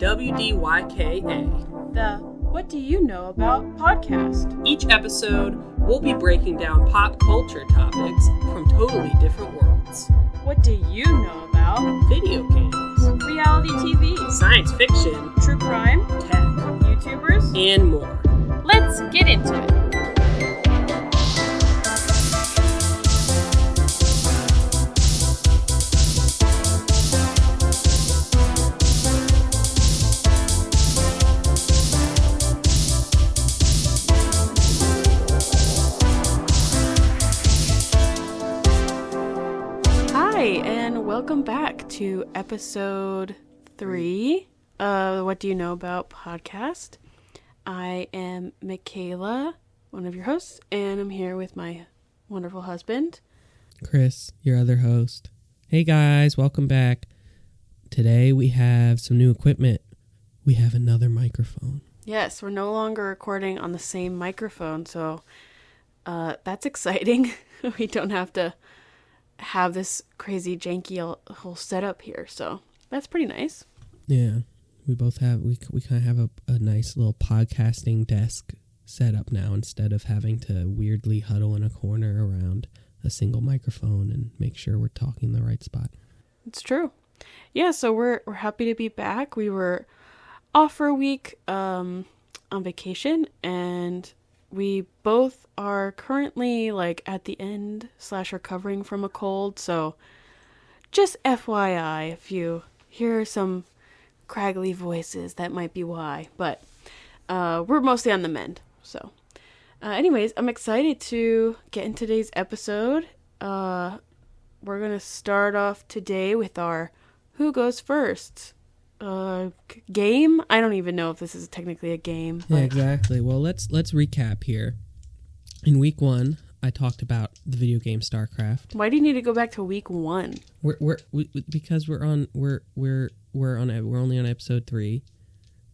WDYKA, the What Do You Know About podcast. Each episode, we'll be breaking down pop culture topics from totally different worlds. What do you know about Video games, reality TV, science fiction, true crime, tech, YouTubers, and more. Let's get into it. And welcome back to episode 3 of What Do You Know About podcast. I am Mikaela, one of your hosts, and I'm here with my wonderful husband, Chris, your other host. Hey guys, welcome back. Today we have some new equipment. We have another microphone. Yes, we're no longer recording on the same microphone, so that's exciting. We don't have to have this crazy janky whole setup here, so that's pretty nice. Yeah, we both have we kind of have a nice little podcasting desk setup now, instead of having to weirdly huddle in a corner around a single microphone and make sure we're talking in the right spot. It's true. Yeah, so we're happy to be back. We were off for a week on vacation, and we both are currently at the end / recovering from a cold. So just FYI, if you hear some craggly voices, that might be why. But we're mostly on the mend. So anyways, I'm excited to get in today's episode. We're going to start off today with our Who Goes First game. I don't even know if this is technically a game. Yeah, exactly. Well, let's recap here. In week 1, I talked about the video game StarCraft. Why do you need to go back to week 1? Because we're only on episode 3,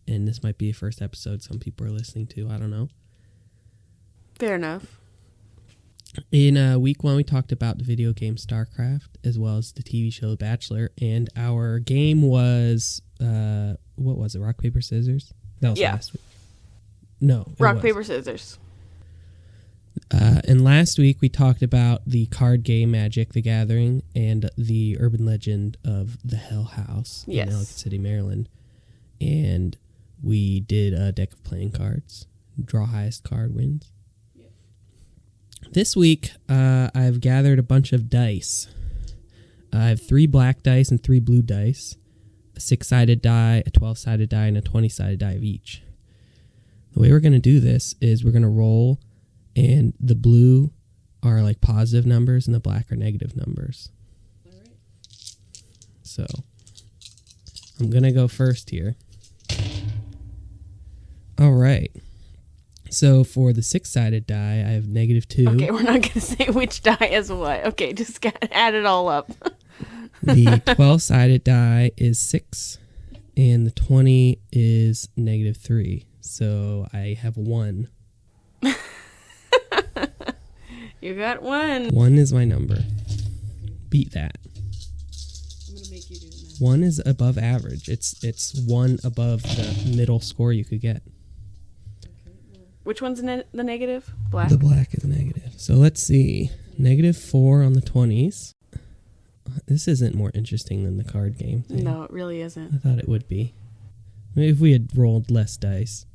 and this might be the first episode some people are listening to. I don't know. Fair enough. In week 1, we talked about the video game StarCraft, as well as the TV show The Bachelor, and our game was, what was it, rock, paper, scissors? That was last week. No. Rock, paper, scissors. And last week, we talked about the card game Magic the Gathering and the urban legend of the Hell House in Ellicott City, Maryland. And we did a deck of playing cards. Draw highest card wins. This week, I've gathered a bunch of dice. I have 3 black dice and 3 blue dice, a 6-sided die, a 12-sided die, and a 20-sided die of each. The way we're going to do this is we're going to roll, and the blue are positive numbers and the black are negative numbers. All right. So, I'm going to go first here. All right. So for the 6-sided die, I have -2. Okay, we're not going to say which die is what. Okay, just add it all up. The 12-sided die is 6, and the 20 is -3. So I have 1. You got 1. 1 is my number. Beat that. I'm going to make you do that. 1 is above average. It's 1 above the middle score you could get. Which one's the negative? Black? The black is negative. So let's see. -4 on the 20s. This isn't more interesting than the card game thing. No, it really isn't. I thought it would be. Maybe if we had rolled less dice.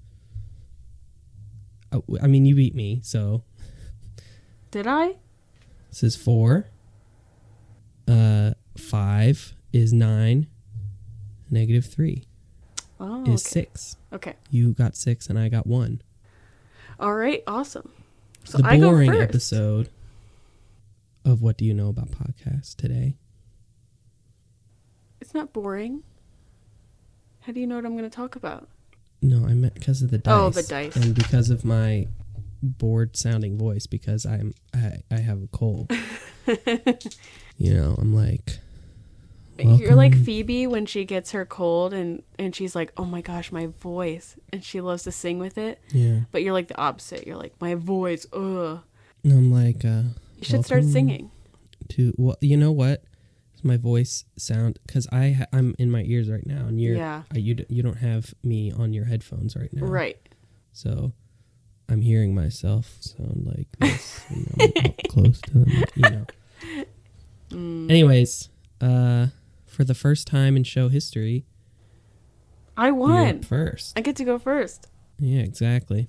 I mean, you beat me, so. Did I? This is 4. 5 is 9. -3 is 6. Okay. You got 6 and I got 1. All right, awesome. So the I boring go first. episode of What Do You Know About Podcast today. It's not boring. How do you know what I'm going to talk about? No, I meant because of the dice. Oh, the dice. And because of my bored sounding voice, because I have a cold. I'm like, welcome. You're like Phoebe when she gets her cold and she's like, oh my gosh, my voice. And she loves to sing with it. Yeah. But you're like the opposite. You're like, my voice, ugh. And I'm like, you should start singing. Well, you know what? my voice sound? Because I'm in my ears right now, and you don't have me on your headphones right now. Right. So I'm hearing myself sound like this. I'm up close to them, Anyways, for the first time in show history, I won. You're up first. I get to go first. Yeah, exactly.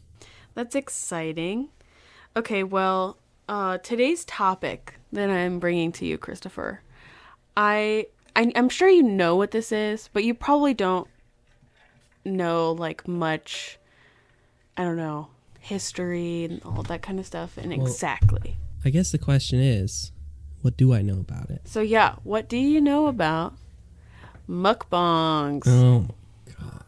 That's exciting. Okay, well, today's topic that I'm bringing to you, Christopher, I'm sure you know what this is, but you probably don't know like much, I don't know, history and all that kind of stuff. And exactly. I guess the question is, what do I know about it? So yeah, what do you know about mukbangs? Oh, God.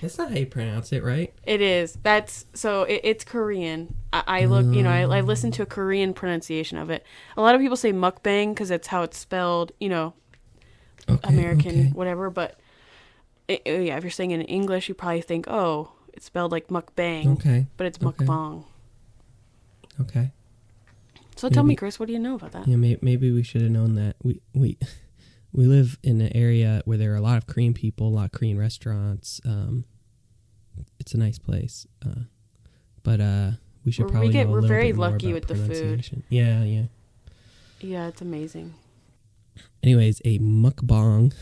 That's not how you pronounce it, right? It is. It's Korean. I look, I listened to a Korean pronunciation of it. A lot of people say mukbang because that's how it's spelled, American, whatever. But if you're saying it in English, you probably think, oh, it's spelled like mukbang. Okay. But it's mukbang. Okay. So tell me, Chris, what do you know about that? Yeah, maybe we should have known that. We live in an area where there are a lot of Korean people, a lot of Korean restaurants. It's a nice place, but we should probably know a little very bit more lucky about with the food. Yeah. Yeah, it's amazing. Anyways, a mukbang.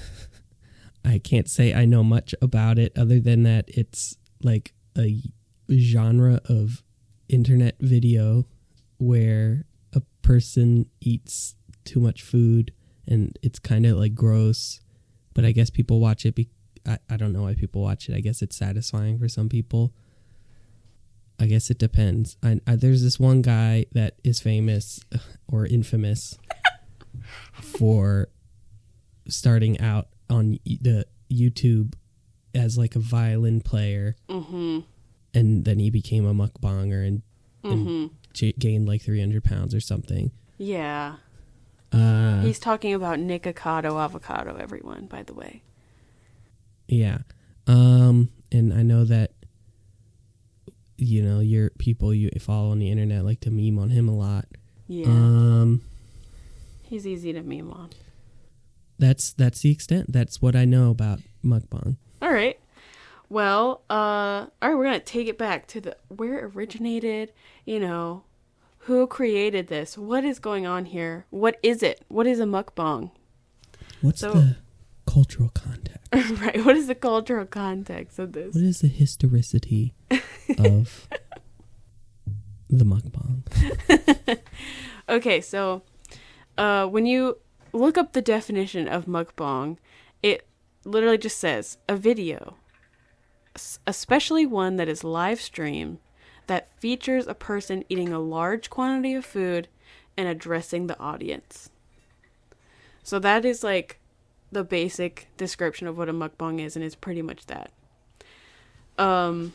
I can't say I know much about it other than that it's like a genre of internet video where a person eats too much food and it's kind of like gross, but I guess people watch it. I don't know why people watch it. I guess it's satisfying for some people. I guess it depends. There's this one guy that is famous or infamous for starting out on the YouTube as like a violin player, and then he became a mukbanger and gained like 300 pounds or something. Yeah. He's talking about Nikocado avocado, everyone, by the way. Yeah. And I know that, your people you follow on the internet like to meme on him a lot. Yeah. He's easy to meme on. That's the extent. That's what I know about mukbang. All right. Well, all right, we're going to take it back to where it originated, who created this? What is going on here? What is it? What is a mukbang? What's the cultural context? Right. What is the cultural context of this? What is the historicity of the mukbang? Okay, so when you look up the definition of mukbang, it literally just says a video, especially one that is live streamed, that features a person eating a large quantity of food and addressing the audience. So that is like the basic description of what a mukbang is, and it's pretty much that. And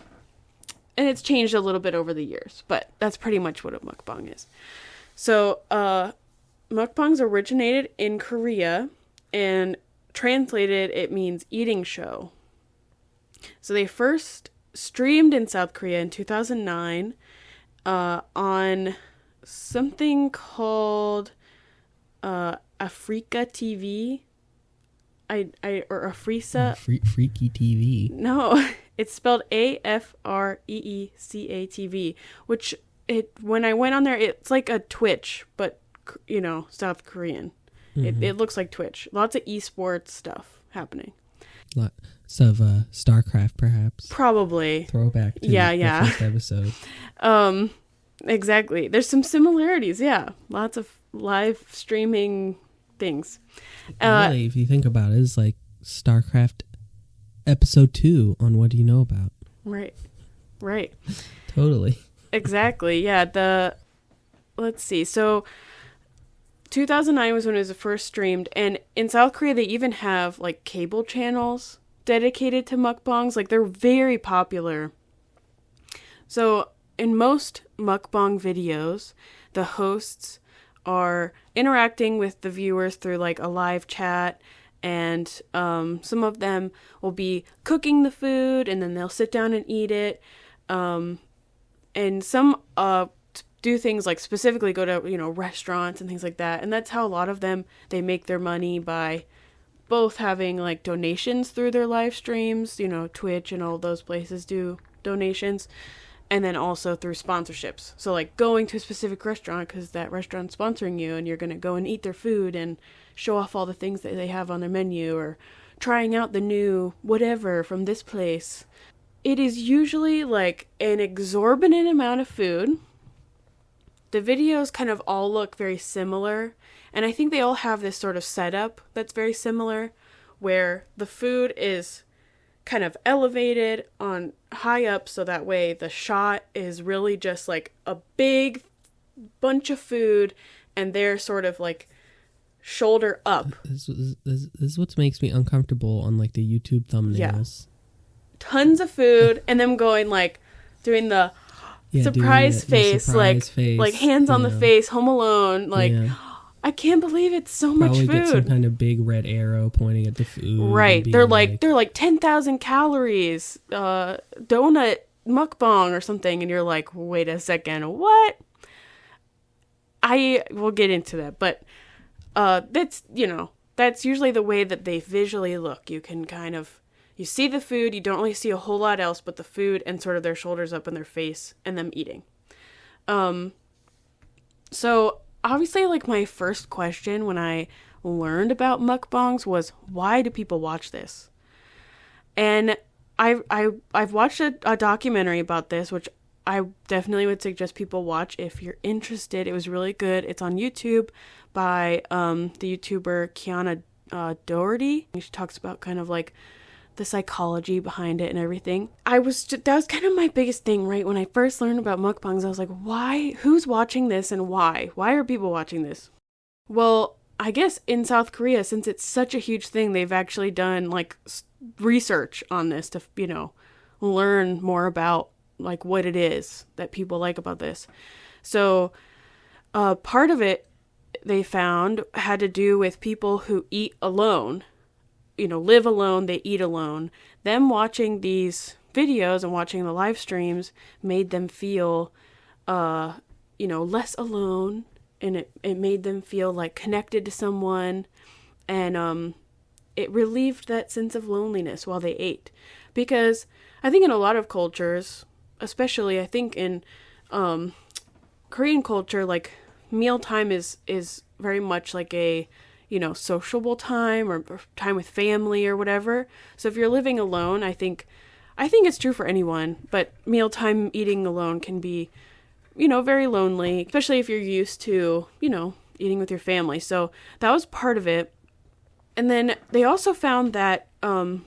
it's changed a little bit over the years, but that's pretty much what a mukbang is. So mukbangs originated in Korea, and translated it means eating show. So they first streamed in South Korea in 2009 on something called Africa TV. Or Afrisa. Freaky TV. No, it's spelled AFREECA TV, which when I went on there, it's like a Twitch, but South Korean. It looks like Twitch. Lots of esports stuff happening. Lots of StarCraft, perhaps. Probably. Throwback to the first episode. Exactly. There's some similarities, yeah. Lots of live streaming things. Really, if you think about it, it's like StarCraft episode 2 on What Do You Know About? Right. Totally. Exactly, yeah. Let's see. So 2009 was when it was first streamed, and in South Korea they even have like cable channels dedicated to mukbangs. Like, they're very popular. So in most mukbang videos, the hosts are interacting with the viewers through like a live chat, and some of them will be cooking the food and then they'll sit down and eat it, and some do things like specifically go to, restaurants and things like that. And that's how a lot of them, they make their money by both having like donations through their live streams, Twitch and all those places do donations, and then also through sponsorships. So like going to a specific restaurant because that restaurant's sponsoring you and you're going to go and eat their food and show off all the things that they have on their menu, or trying out the new whatever from this place. It is usually like an exorbitant amount of food. The videos kind of all look very similar, and I think they all have this sort of setup that's very similar, where the food is kind of elevated on high up, so that way the shot is really just like a big bunch of food, and they're sort of like shoulder up. This is what makes me uncomfortable on like the YouTube thumbnails. Yeah. Tons of food, and them going like doing the surprise face, like hands on the face, Home Alone, like I can't believe it's so much food. Get some kind of big red arrow pointing at the food. Right, they're like 10,000 calories, donut mukbang or something, and you're like, wait a second, what? I will get into that, but that's usually the way that they visually look. You can kind of, you see the food, you don't really see a whole lot else but the food and sort of their shoulders up in their face and them eating. So obviously, like, my first question when I learned about mukbangs was, why do people watch this? And I've watched a documentary about this, which I definitely would suggest people watch if you're interested. It was really good. It's on YouTube by the YouTuber Kiana Doherty. She talks about kind of like the psychology behind it and everything. That was kind of my biggest thing, right? When I first learned about mukbangs, I was like, why? Who's watching this and why? Why are people watching this? Well, I guess in South Korea, since it's such a huge thing, they've actually done like research on this to, learn more about like what it is that people like about this. So part of it they found had to do with people who eat alone, live alone, they eat alone. Them watching these videos and watching the live streams made them feel, less alone, and it made them feel like connected to someone, and it relieved that sense of loneliness while they ate. Because I think in a lot of cultures, especially I think in Korean culture, like mealtime is very much like a sociable time or time with family or whatever. So if you're living alone, I think it's true for anyone, but mealtime eating alone can be, very lonely, especially if you're used to, eating with your family. So that was part of it. And then they also found that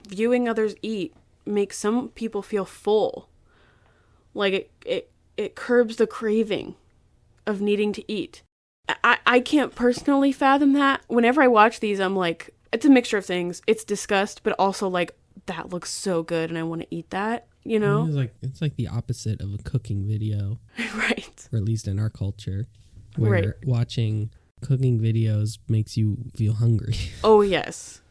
viewing others eat makes some people feel full. Like it curbs the craving of needing to eat. I can't personally fathom that. Whenever I watch these, I'm like, it's a mixture of things. It's disgust, but also like, that looks so good and I want to eat that, It's like the opposite of a cooking video. Right. Or at least in our culture, where watching cooking videos makes you feel hungry. Oh, yes.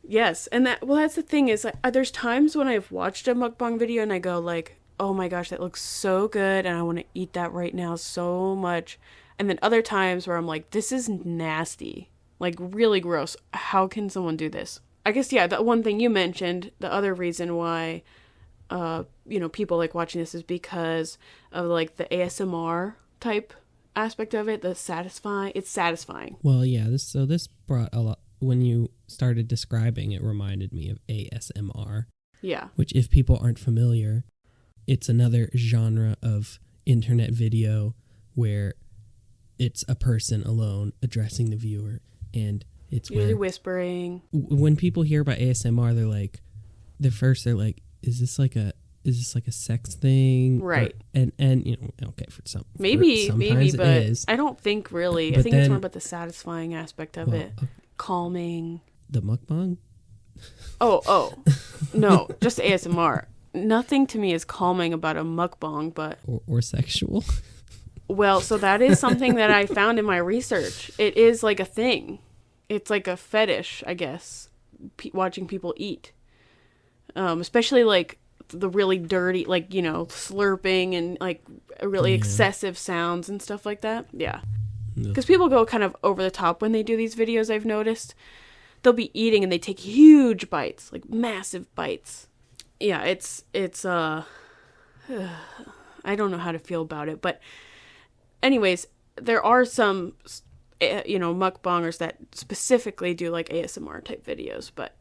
Yes. And that's the thing is, like, there's times when I've watched a mukbang video and I go like, oh my gosh, that looks so good and I want to eat that right now so much. And then other times where I'm like, this is nasty, like really gross. How can someone do this? I guess, yeah, the one thing you mentioned, the other reason why, people like watching this is because of like the ASMR type aspect of it, it's satisfying. Well, yeah, this brought a lot, when you started describing it, reminded me of ASMR. Yeah. Which, if people aren't familiar, it's another genre of internet video where it's a person alone addressing the viewer, and it's usually whispering. When people hear about ASMR, they're like, is this like a sex thing? Right. And okay, for some, maybe, but it is. I don't think really. But I think it's more about the satisfying aspect of it. Calming. The mukbang? Oh, no, just ASMR. Nothing to me is calming about a mukbang, but... Or sexual? Well, so that is something that I found in my research. It is like a thing. It's like a fetish, I guess, watching people eat. Especially like the really dirty, like, you know, slurping and like really excessive sounds and stuff like that. Yeah. Because people go kind of over the top when they do these videos, I've noticed. They'll be eating and they take huge bites, like massive bites. Yeah, it's I don't know how to feel about it. But anyways, there are some, you know, mukbangers that specifically do like ASMR type videos, but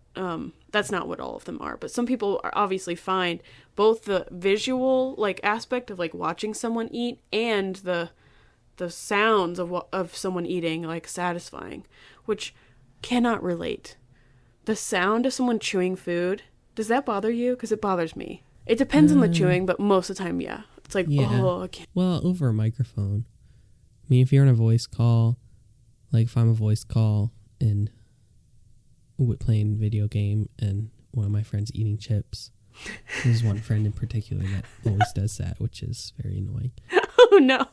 that's not what all of them are. But some people are obviously find both the visual like aspect of like watching someone eat and the sounds of someone eating like satisfying, which cannot relate. The sound of someone chewing food, does that bother you? Because it bothers me. It depends on the chewing, but most of the time, yeah. It's like, oh, I can't. Well, over a microphone. I mean, if you're on a voice call, like if I'm a voice call and playing video game and one of my friends eating chips, there's one friend in particular that always does that, which is very annoying. Oh, no.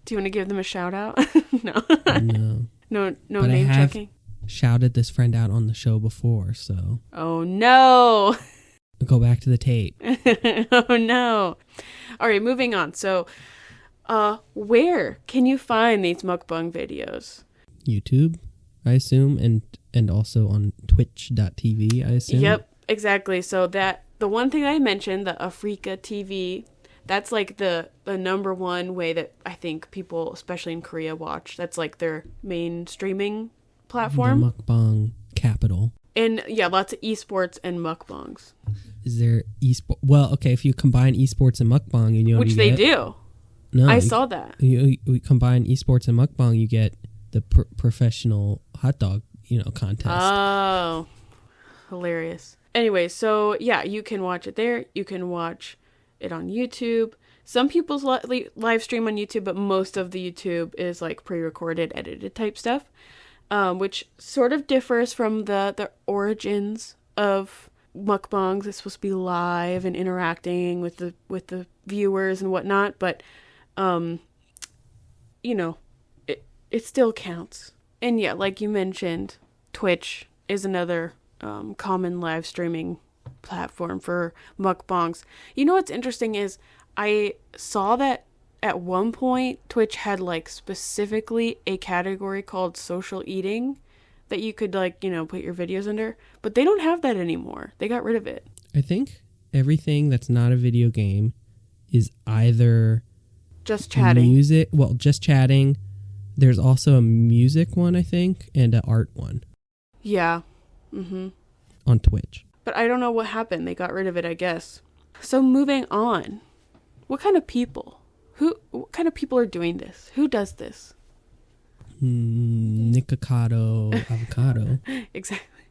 Do you want to give them a shout out? No. No but name I have checking? Shouted this friend out on the show before, so. Oh, no. Go back to the tape. Oh, no. All right, moving on. So, where can you find these mukbang videos? YouTube, I assume, and also on twitch.tv, I assume. Yep, exactly. So the one thing I mentioned, the Afrika TV, that's like the number one way that I think people, especially in Korea, watch. That's like their main streaming platform. The mukbang capital. And yeah, lots of esports and mukbangs. Is there esport? Well, okay, if you combine esports and mukbang, you know which they do. No, I saw that. You combine esports and mukbang, you get the professional hot dog, contest. Oh, hilarious. Anyway, so yeah, you can watch it there. You can watch it on YouTube. Some people's live stream on YouTube, but most of the YouTube is like pre-recorded, edited type stuff, which sort of differs from the origins of mukbangs. It's supposed to be live and interacting with the viewers and whatnot, but it still counts. And yeah, like you mentioned, Twitch is another common live streaming platform for mukbangs. You know what's interesting is I saw that at one point Twitch had like specifically a category called social eating that you could put your videos under, but they don't have that anymore. They got rid of it. I think everything that's not a video game is either just chatting. Just chatting. There's also a music one, I think, and an art one. Yeah. Mm-hmm. On Twitch. But I don't know what happened. They got rid of it, I guess. So moving on. What kind of people are doing this? Who does this? Nikocado avocado. Exactly.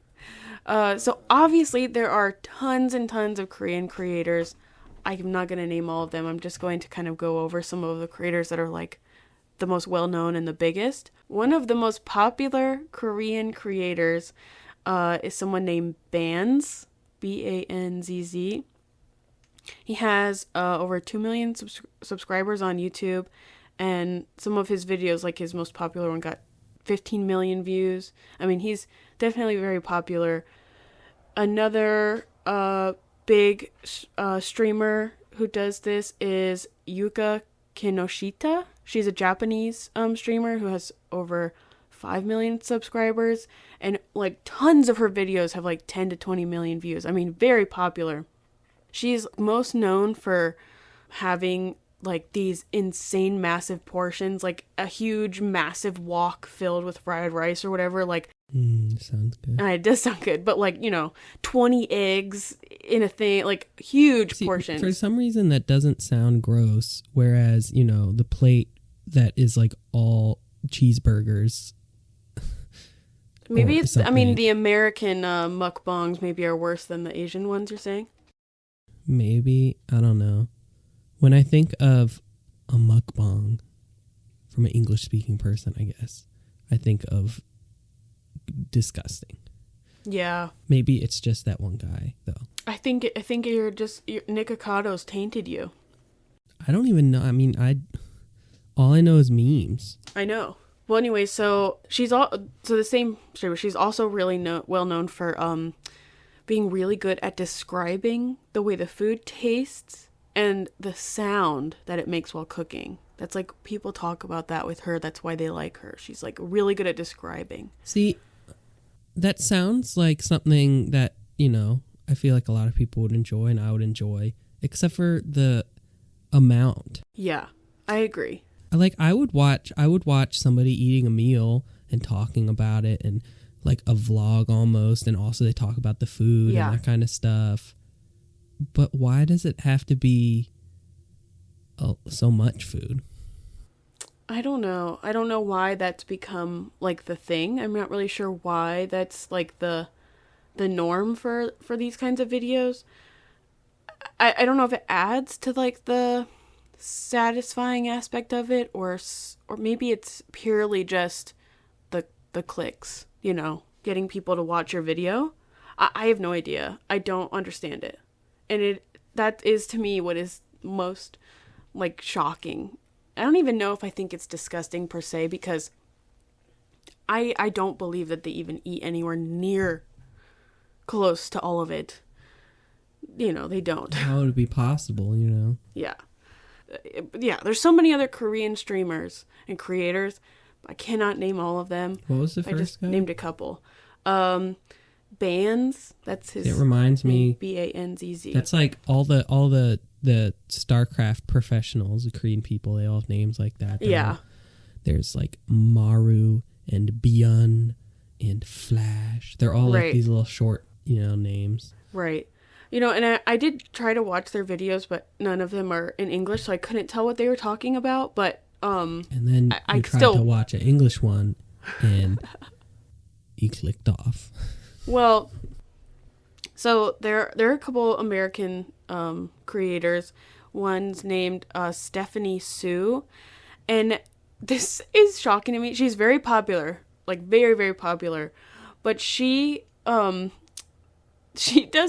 So obviously there are tons and tons of Korean creators. I'm not going to name all of them. I'm just going to kind of go over some of the creators that are like the most well-known and the biggest. One of the most popular Korean creators is someone named Banz, Banzz. He has over 2 million subscribers on YouTube, and some of his videos, like his most popular one, got 15 million views. I mean, he's definitely very popular. Another big streamer who does this is Yuka Kinoshita. She's a Japanese streamer who has over 5 million subscribers, and like tons of her videos have like 10 to 20 million views. I mean, very popular. She's most known for having like these insane massive portions, like a huge massive wok filled with fried rice or whatever. Like, sounds good. It does sound good, but 20 eggs in a thing, like huge portions. For some reason that doesn't sound gross, whereas, the plate that is like all cheeseburgers. Maybe it's, the American mukbangs maybe are worse than the Asian ones, you're saying? Maybe. I don't know. When I think of a mukbang from an English-speaking person, I guess, I think of disgusting. Yeah. Maybe it's just that one guy, though. I think your Nikokado's tainted you. I don't even know. I mean, all I know is memes. I know. Well, anyway, so she's the same streamer. She's also really well known for being really good at describing the way the food tastes and the sound that it makes while cooking. That's like, people talk about that with her. That's why they like her. She's like really good at describing. See, that sounds like something that, you know, I feel like a lot of people would enjoy and I would enjoy, except for the amount. Yeah, I agree. I would watch somebody eating a meal and talking about it, and like a vlog almost, and also they talk about the food and that kind of stuff. But why does it have to be so much food? I don't know. I don't know why that's become like the thing. I'm not really sure why that's like the norm for these kinds of videos. I don't know if it adds to like the satisfying aspect of it, or maybe it's purely just the clicks, you know, getting people to watch your video. I have no idea. I don't understand it. And that is to me what is most like shocking. I don't even know if I think it's disgusting per se, because I don't believe that they even eat anywhere near close to all of it. You know, they don't. How would it be possible, you know? Yeah. Yeah, there's so many other Korean streamers and creators. I cannot name all of them. What was the first I just guy? named a couple. Bands, that's his It reminds me, Banzz. that's like all the StarCraft professionals, the Korean people, they all have names like that. There's like Maru and Byun and Flash. They're all like these little short, you know, names. Right. You know, and I did try to watch their videos, but none of them are in English, so I couldn't tell what they were talking about. But and then I you tried to watch an English one, and you clicked off. Well, so there are a couple American creators. One's named Stephanie Sue, and this is shocking to me. She's very popular, like very, very popular, but she does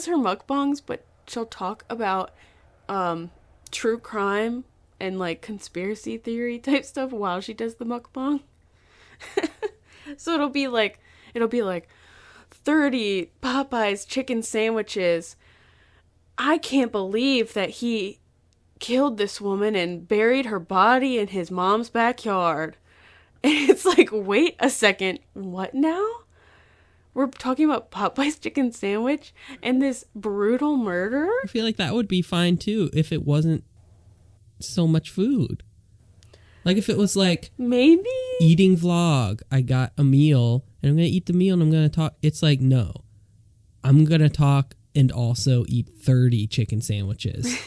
her mukbangs, but she'll talk about true crime and like conspiracy theory type stuff while she does the mukbang. So it'll be like 30 Popeyes chicken sandwiches. I can't believe that he killed this woman and buried her body in his mom's backyard. And it's like, wait a second, what now? We're talking about Popeye's chicken sandwich and this brutal murder? I feel like that would be fine too if it wasn't so much food. Like if it was like maybe eating vlog, I got a meal and I'm going to eat the meal and I'm going to talk. It's like, no, I'm going to talk and also eat 30 chicken sandwiches.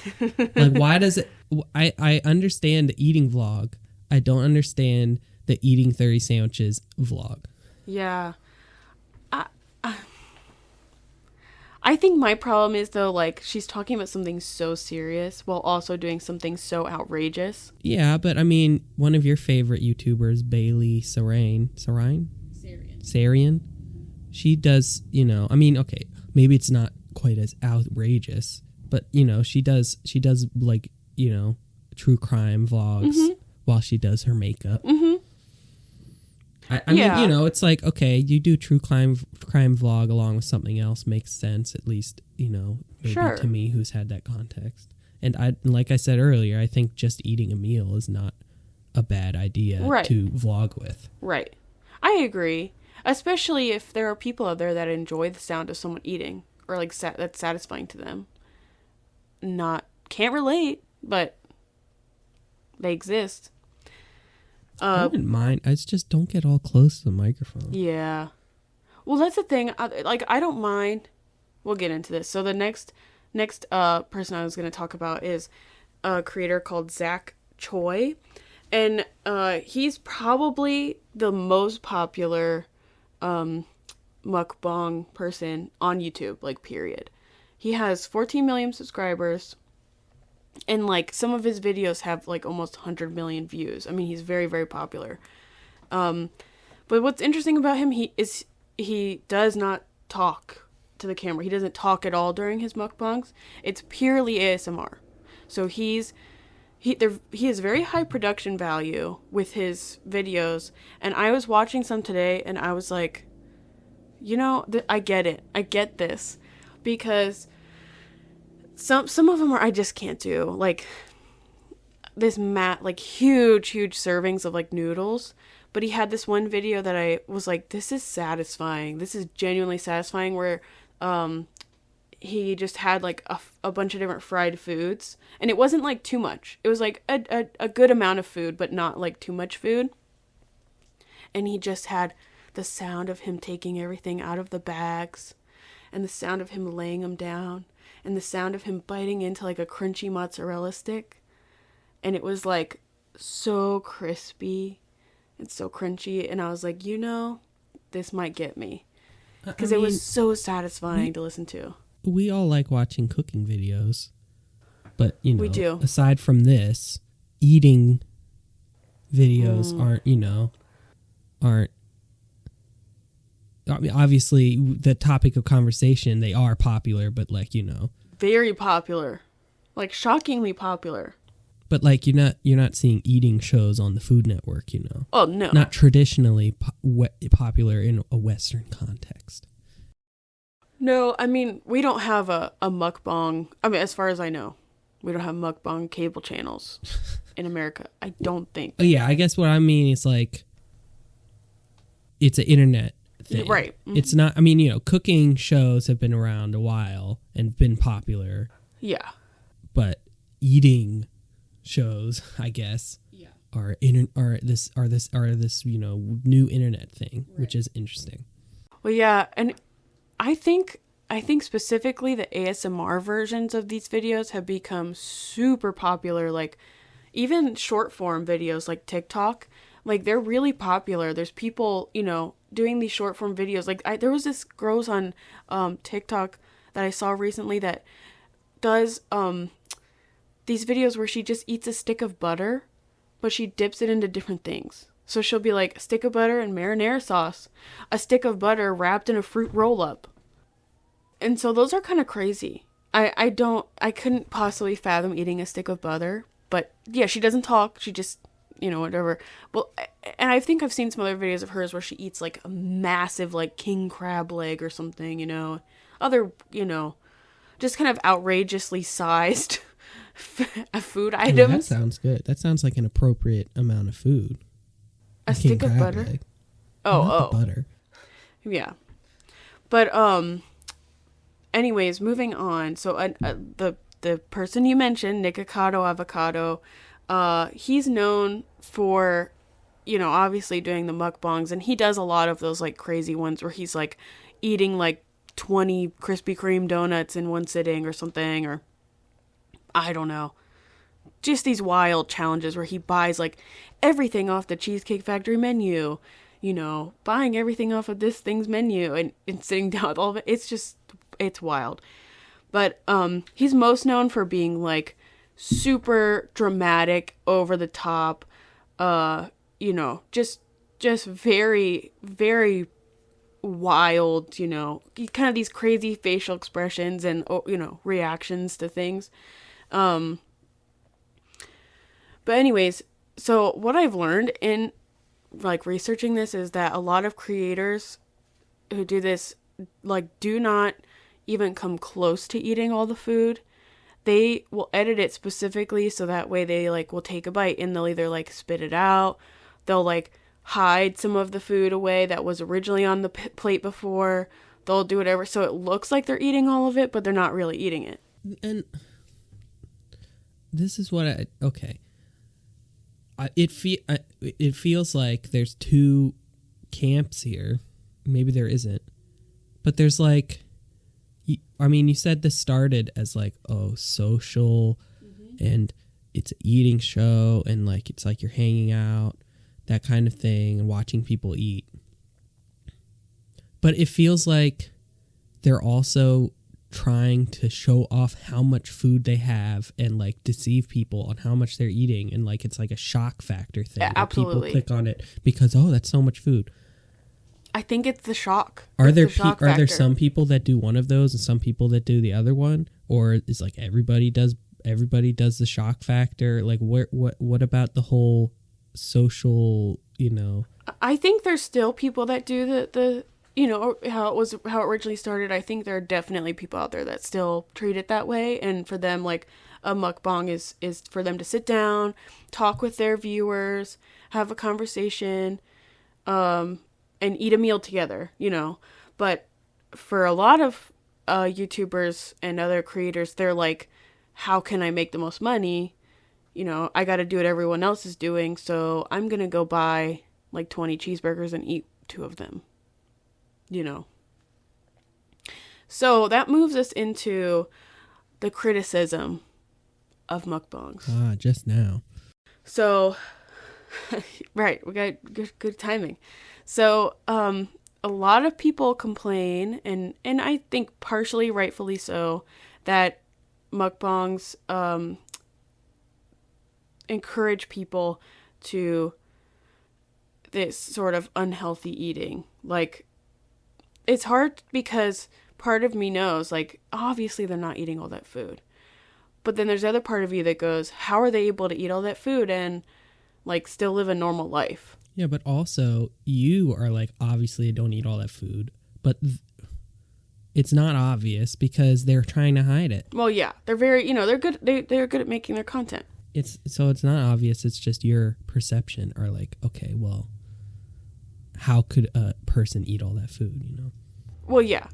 Like, why does it, I understand the eating vlog. I don't understand the eating 30 sandwiches vlog. Yeah. I think my problem is, though, like, she's talking about something so serious while also doing something so outrageous. Yeah, but I mean, one of your favorite YouTubers, Bailey Sarian, she does, you know, I mean, okay, maybe it's not quite as outrageous, but, you know, she does like, you know, true crime vlogs while she does her makeup. I mean, you know, it's like, okay, you do true crime vlog along with something else makes sense, at least, you know, maybe to me who's had that context. And like I said earlier, I think just eating a meal is not a bad idea to vlog with. Right. I agree. Especially if there are people out there that enjoy the sound of someone eating, or like that's satisfying to them. Can't relate, but they exist. I wouldn't mind. I just don't get all close to the microphone. Yeah. Well, that's the thing. I don't mind. We'll get into this. So the next person I was going to talk about is a creator called Zach Choi. And he's probably the most popular mukbang person on YouTube, like, period. He has 14 million subscribers. And, like, some of his videos have, like, almost 100 million views. I mean, he's very, very popular. But what's interesting about him, he does not talk to the camera. He doesn't talk at all during his mukbangs. It's purely ASMR. So he has very high production value with his videos. And I was watching some today, and I was like, you know, I get it. I get this. because some of them I just can't do. Like this huge servings of like noodles. But he had this one video that I was like, this is satisfying. This is genuinely satisfying, where he just had like a bunch of different fried foods. And it wasn't like too much. It was like a good amount of food, but not like too much food. And he just had the sound of him taking everything out of the bags, and the sound of him laying them down, and the sound of him biting into like a crunchy mozzarella stick. And it was like so crispy and so crunchy. And I was like, this might get me. Because it was so satisfying to listen to. We all like watching cooking videos. But, we do. Aside from this, eating videos aren't. I mean, obviously, the topic of conversation, they are popular, but very popular, like shockingly popular. But you're not seeing eating shows on the Food Network, Oh no, not traditionally popular in a Western context. No, I mean we don't have a mukbang. I mean, as far as I know, we don't have mukbang cable channels in America. I don't think. Yeah, I guess what I mean is like it's an internet thing. Right. Mm-hmm. It's not. I mean, cooking shows have been around a while and been popular. Yeah. But eating shows, I guess, are this new internet thing, right. Which is interesting. Well, yeah, and I think specifically the ASMR versions of these videos have become super popular. Like even short form videos like TikTok, like they're really popular. There's people, doing these short form videos. Like there was this girl on TikTok that I saw recently that does these videos where she just eats a stick of butter, but she dips it into different things. So she'll be like a stick of butter and marinara sauce, a stick of butter wrapped in a fruit roll up. And so those are kind of crazy. I couldn't possibly fathom eating a stick of butter, but yeah, she doesn't talk. She just, whatever. Well, and I think I've seen some other videos of hers where she eats like a massive like king crab leg or something, other, just kind of outrageously sized food items. Well, that sounds good. That sounds like an appropriate amount of food. A stick of butter. Leg. Oh. The butter. Yeah. But anyways, moving on. So the person you mentioned, Nikocado Avocado, he's known for, obviously doing the mukbangs, and he does a lot of those like crazy ones where he's like eating like 20 Krispy Kreme donuts in one sitting or something, or I don't know. Just these wild challenges where he buys like everything off the Cheesecake Factory menu, buying everything off of this thing's menu and sitting down with all of it. It's wild. But he's most known for being like super dramatic, over the top, just very, very wild, kind of these crazy facial expressions and, reactions to things. But anyways, so what I've learned in like researching this is that a lot of creators who do this like do not even come close to eating all the food. They will edit it specifically so that way they like will take a bite and they'll either like spit it out, they'll like hide some of the food away that was originally on the plate before, they'll do whatever so it looks like they're eating all of it, but they're not really eating it. And this is what it feels like there's two camps here. Maybe there isn't, but there's like, you said this started as like, social, and it's an eating show, and like it's like you're hanging out, that kind of thing, and watching people eat. But it feels like they're also trying to show off how much food they have and like deceive people on how much they're eating, and like it's like a shock factor thing. Yeah, absolutely. People click on it because that's so much food. I think it's the shock. Are there some people that do one of those and some people that do the other one, or is like everybody does the shock factor? Like what about the whole social? I think there's still people that do how it originally started, I think there are definitely people out there that still treat it that way. And for them, like, a mukbang is for them to sit down, talk with their viewers, have a conversation, and eat a meal together, But for a lot of YouTubers and other creators, they're like, how can I make the most money? I got to do what everyone else is doing, so I'm going to go buy like 20 cheeseburgers and eat 2 of them. So that moves us into the criticism of mukbangs. Just now. So, right, we got good timing. So, a lot of people complain, and I think partially rightfully so, that mukbangs encourage people to this sort of unhealthy eating. Like, it's hard because part of me knows, like, obviously they're not eating all that food. But then there's the other part of you that goes, how are they able to eat all that food and, like, still live a normal life? Yeah, but also you are like, obviously I don't eat all that food, but it's not obvious because they're trying to hide it. Well, yeah, they're very, they're good. They're good at making their content. It's not obvious. It's just your perception are like, okay, well, how could a person eat all that food, Well, yeah.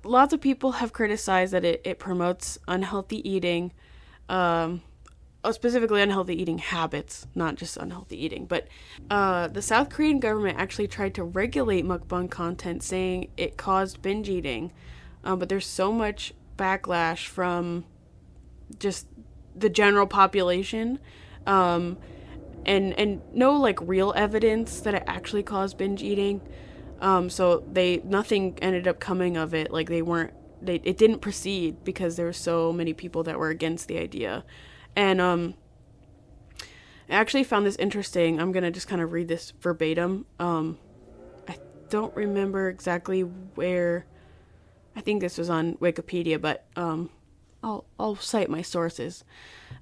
Lots of people have criticized that it promotes unhealthy eating, specifically unhealthy eating habits, not just unhealthy eating. But the South Korean government actually tried to regulate mukbang content, saying it caused binge eating. But there's so much backlash from just the general population, and no like real evidence that it actually caused binge eating. So nothing ended up coming of it. Like it didn't proceed because there were so many people that were against the idea. And I actually found this interesting. I'm going to just kind of read this verbatim. I don't remember exactly where. I think this was on Wikipedia, but I'll cite my sources.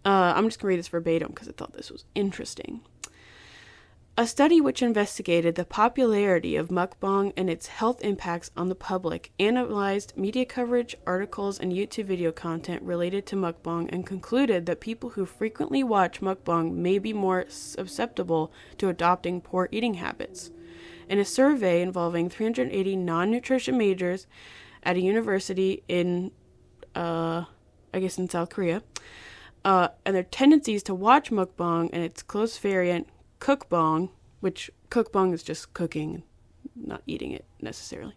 I'm just going to read this verbatim because I thought this was interesting. A study which investigated the popularity of mukbang and its health impacts on the public analyzed media coverage, articles, and YouTube video content related to mukbang and concluded that people who frequently watch mukbang may be more susceptible to adopting poor eating habits. In a survey involving 380 non-nutrition majors at a university in South Korea, and their tendencies to watch mukbang and its close variant, cookbang, which cookbang is just cooking, not eating it necessarily.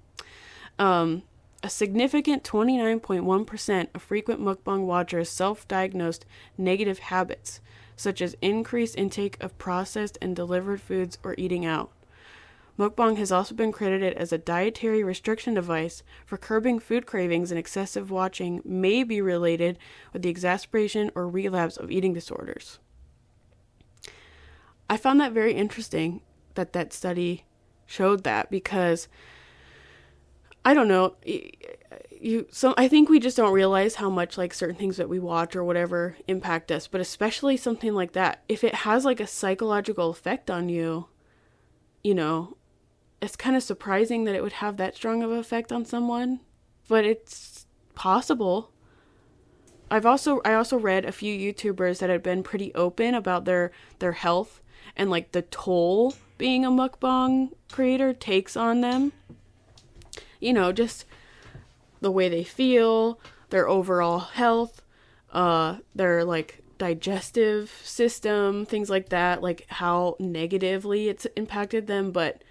A significant 29.1% of frequent mukbang watchers self-diagnosed negative habits, such as increased intake of processed and delivered foods or eating out. Mukbang has also been credited as a dietary restriction device for curbing food cravings, and excessive watching may be related with the exacerbation or relapse of eating disorders. I found that very interesting that study showed that, because I don't know, I think we just don't realize how much like certain things that we watch or whatever impact us, but especially something like that. If it has like a psychological effect on you, it's kind of surprising that it would have that strong of an effect on someone, but it's possible. I also read a few YouTubers that had been pretty open about their health and like the toll being a mukbang creator takes on them. Just the way they feel, their overall health, their like digestive system, things like that, like how negatively it's impacted them, but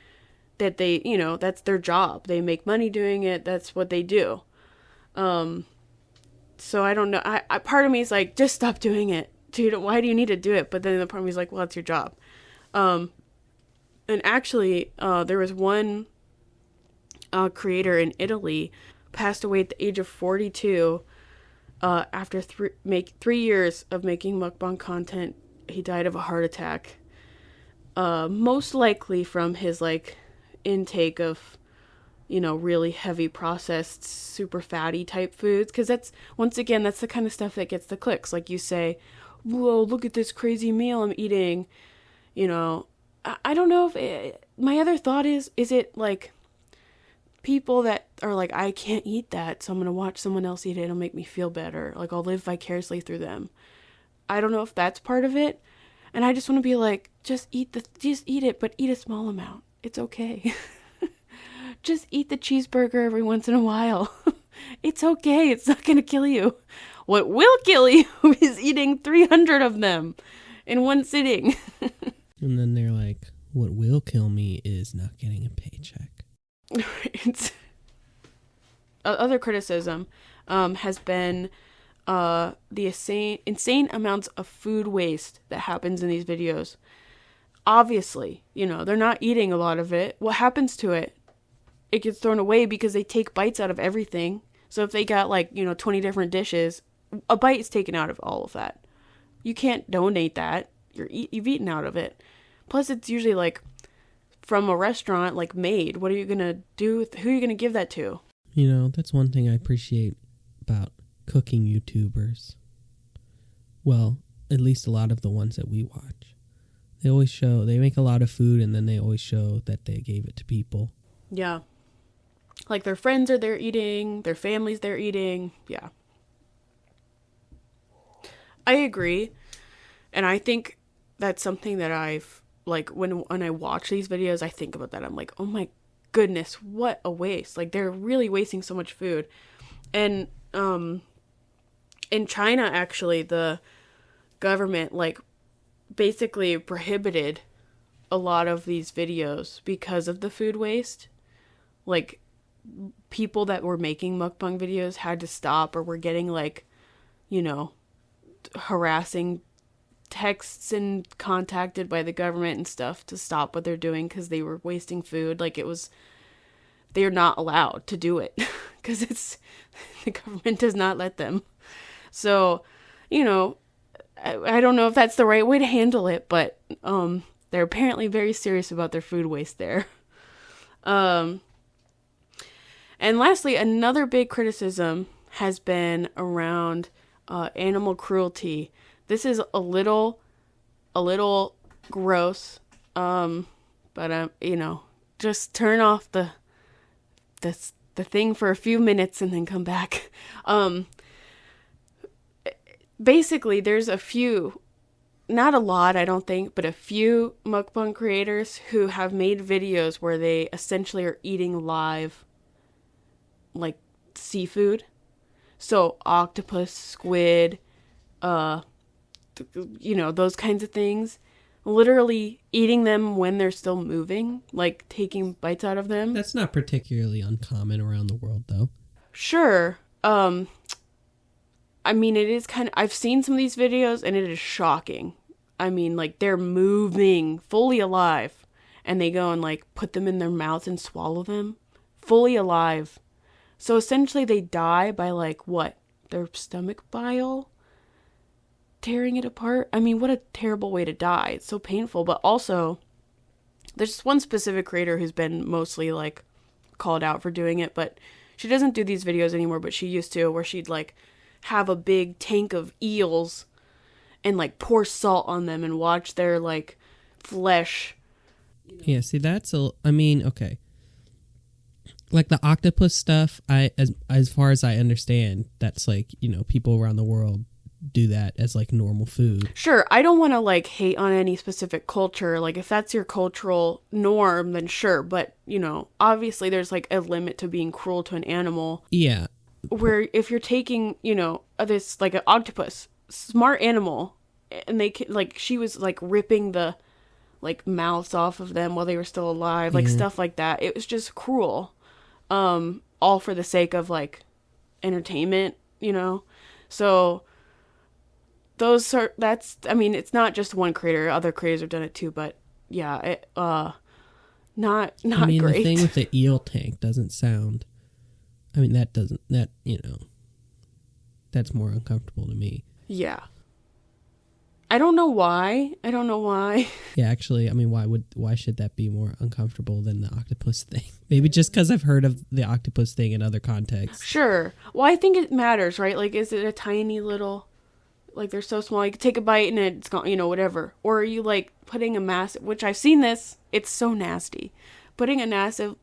that they, that's their job. They make money doing it. That's what they do. So I don't know. I part of me is like, just stop doing it. Dude, why do you need to do it? But then the part of me is like, well, it's your job. And actually, there was one creator in Italy passed away at the age of 42 after 3 years of making mukbang content. He died of a heart attack, most likely from his like intake of really heavy processed super fatty type foods, because that's the kind of stuff that gets the clicks. Like you say, whoa, look at this crazy meal I'm eating. I don't know if my other thought is it like people that are like, I can't eat that, so I'm gonna watch someone else eat it. It'll make me feel better. Like, I'll live vicariously through them. I don't know if that's part of it. And I just want to be like, just eat it, but eat a small amount. It's okay. Just eat the cheeseburger every once in a while. It's okay. It's not going to kill you. What will kill you is eating 300 of them in one sitting. And then they're like, what will kill me is not getting a paycheck. It's other criticism has been the insane amounts of food waste that happens in these videos. Obviously, they're not eating a lot of it. What happens to it? It gets thrown away because they take bites out of everything. So if they got 20 different dishes, a bite is taken out of all of that. You can't donate that. You've eaten out of it. Plus, it's usually from a restaurant, made. What are you gonna do? Who are you gonna give that to? That's one thing I appreciate about cooking YouTubers. Well, at least a lot of the ones that we watch. They make a lot of food, and then they always show that they gave it to people. Yeah. Their friends are there eating, their families there eating. Yeah. I agree. And I think that's something that I've, when I watch these videos, I think about that. I'm like, oh my goodness, what a waste. They're really wasting so much food. And, in China, actually, the government, basically prohibited a lot of these videos because of the food waste. People that were making mukbang videos had to stop, or were getting harassing texts and contacted by the government and stuff to stop what they're doing because they were wasting food. They're not allowed to do it because the government does not let them. So, I don't know if that's the right way to handle it, but they're apparently very serious about their food waste there. And lastly, another big criticism has been around animal cruelty. This is a little gross, but just turn off the thing for a few minutes and then come back. Basically, there's a few, not a lot, I don't think, but a few mukbang creators who have made videos where they essentially are eating live, seafood. So octopus, squid, those kinds of things. Literally eating them when they're still moving, taking bites out of them. That's not particularly uncommon around the world, though. Sure. It is I've seen some of these videos and it is shocking. They're moving fully alive and they go and put them in their mouth and swallow them fully alive. So essentially they die by what? Their stomach bile tearing it apart? What a terrible way to die. It's so painful. But also, there's one specific creator who's been mostly called out for doing it, but she doesn't do these videos anymore, but she used to, where she'd have a big tank of eels and pour salt on them and watch their flesh. Yeah, see, that's okay. The octopus stuff, as far as I understand, that's people around the world do that as normal food. Sure, I don't want to hate on any specific culture. If that's your cultural norm, then sure. But obviously there's a limit to being cruel to an animal. Yeah. Where if you're taking this an octopus, smart animal, and they she was ripping the mouths off of them while they were still alive, stuff like that. It was just cruel. All for the sake of entertainment, So it's not just one creator, other creators have done it too, but yeah, not great. The thing with the eel tank doesn't sound, that's more uncomfortable to me. Yeah. I don't know why. Yeah, actually, why should that be more uncomfortable than the octopus thing? Maybe just because I've heard of the octopus thing in other contexts. Sure. Well, I think it matters, right? Is it a tiny little, they're so small, you can take a bite and it's gone, whatever. Or are you putting a massive, which I've seen this, it's so nasty. putting a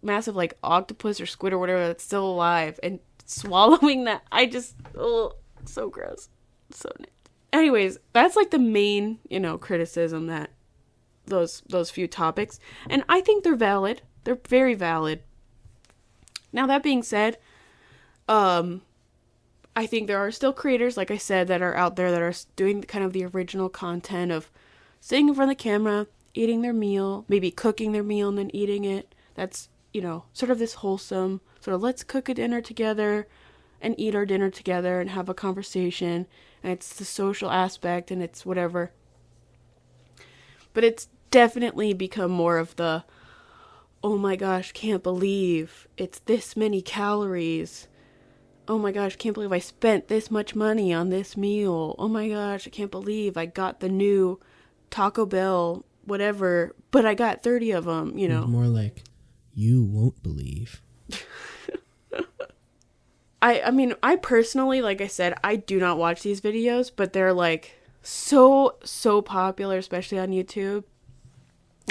massive like octopus or squid or whatever that's still alive and swallowing that. I just, oh, so gross. So nasty. Anyways, that's like the main, criticism that those few topics. And I think they're valid. They're very valid. Now, that being said, I think there are still creators, like I said, that are out there that are doing kind of the original content of sitting in front of the camera, eating their meal, maybe cooking their meal and then eating it. That's, sort of this wholesome, sort of let's cook a dinner together and eat our dinner together and have a conversation. And it's the social aspect and it's whatever. But it's definitely become more of the, oh my gosh, can't believe it's this many calories. Oh my gosh, can't believe I spent this much money on this meal. Oh my gosh, I can't believe I got the new Taco Bell, whatever, but I got 30 of them, More like, you won't believe. I mean, I personally, like I said, I do not watch these videos, but they're like so popular, especially on YouTube.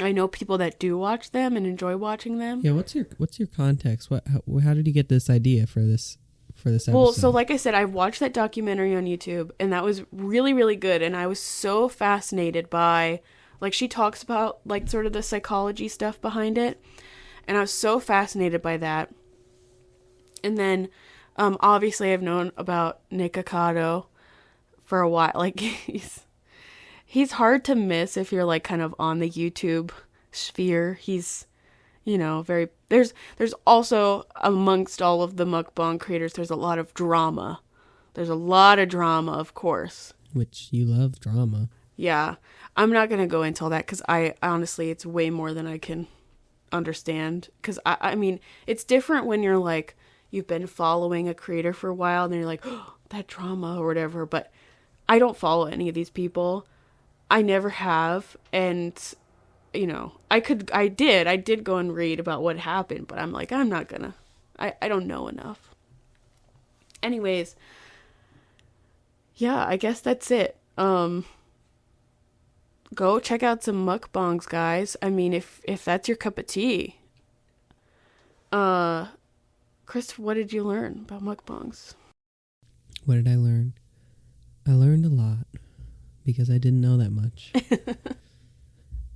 I know people that do watch them and enjoy watching them. Yeah, what's your context? How did you get this idea for this episode? Well, so like I said, I watched that documentary on YouTube, and that was really, really good. And I was so fascinated by, like, she talks about like sort of the psychology stuff behind it, and I was so fascinated by that. And then, obviously, I've known about Mikaela for a while. Like, he's hard to miss if you're like kind of on the YouTube sphere. He's, very, there's also amongst all of the mukbang creators, there's a lot of drama. There's a lot of drama, of course. Which you love drama. Yeah. I'm not going to go into all that because I honestly, it's way more than I can understand. Because I mean, it's different when you're like, you've been following a creator for a while and then you're like, oh, that drama or whatever. But I don't follow any of these people. I never have. And, I did go and read about what happened, but I'm like, I'm not gonna, I don't know enough. Anyways, yeah, I guess that's it. Go check out some mukbangs, guys. I mean, if that's your cup of tea. Chris, what did you learn about mukbangs? What did I learn? I learned a lot because I didn't know that much.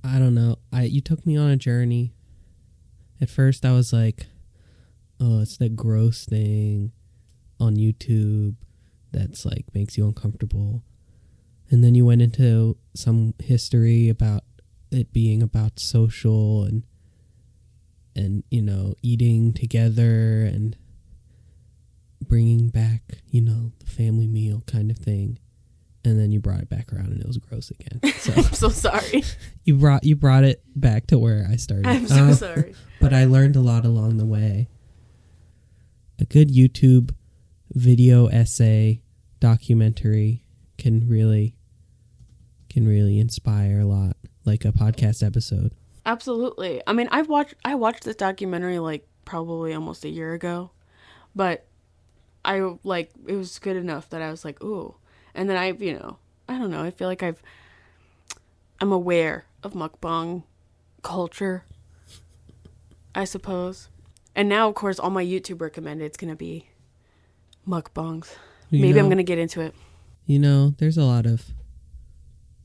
I don't know. You took me on a journey. At first I was like, oh, it's that gross thing on YouTube that's like makes you uncomfortable. And then you went into some history about it being about social and eating together and bringing back, the family meal kind of thing. And then you brought it back around and it was gross again. So I'm so sorry. You brought it back to where I started. I'm so sorry. But I learned a lot along the way. A good YouTube video essay documentary can really inspire a lot, like a podcast episode. Absolutely. I mean, I watched this documentary like probably almost a year ago, but it was good enough that I was like, ooh. And then I don't know, I feel like I'm aware of mukbang culture, I suppose. And now, of course, all my YouTube recommended, it's going to be mukbangs. Maybe I'm going to get into it. There's a lot of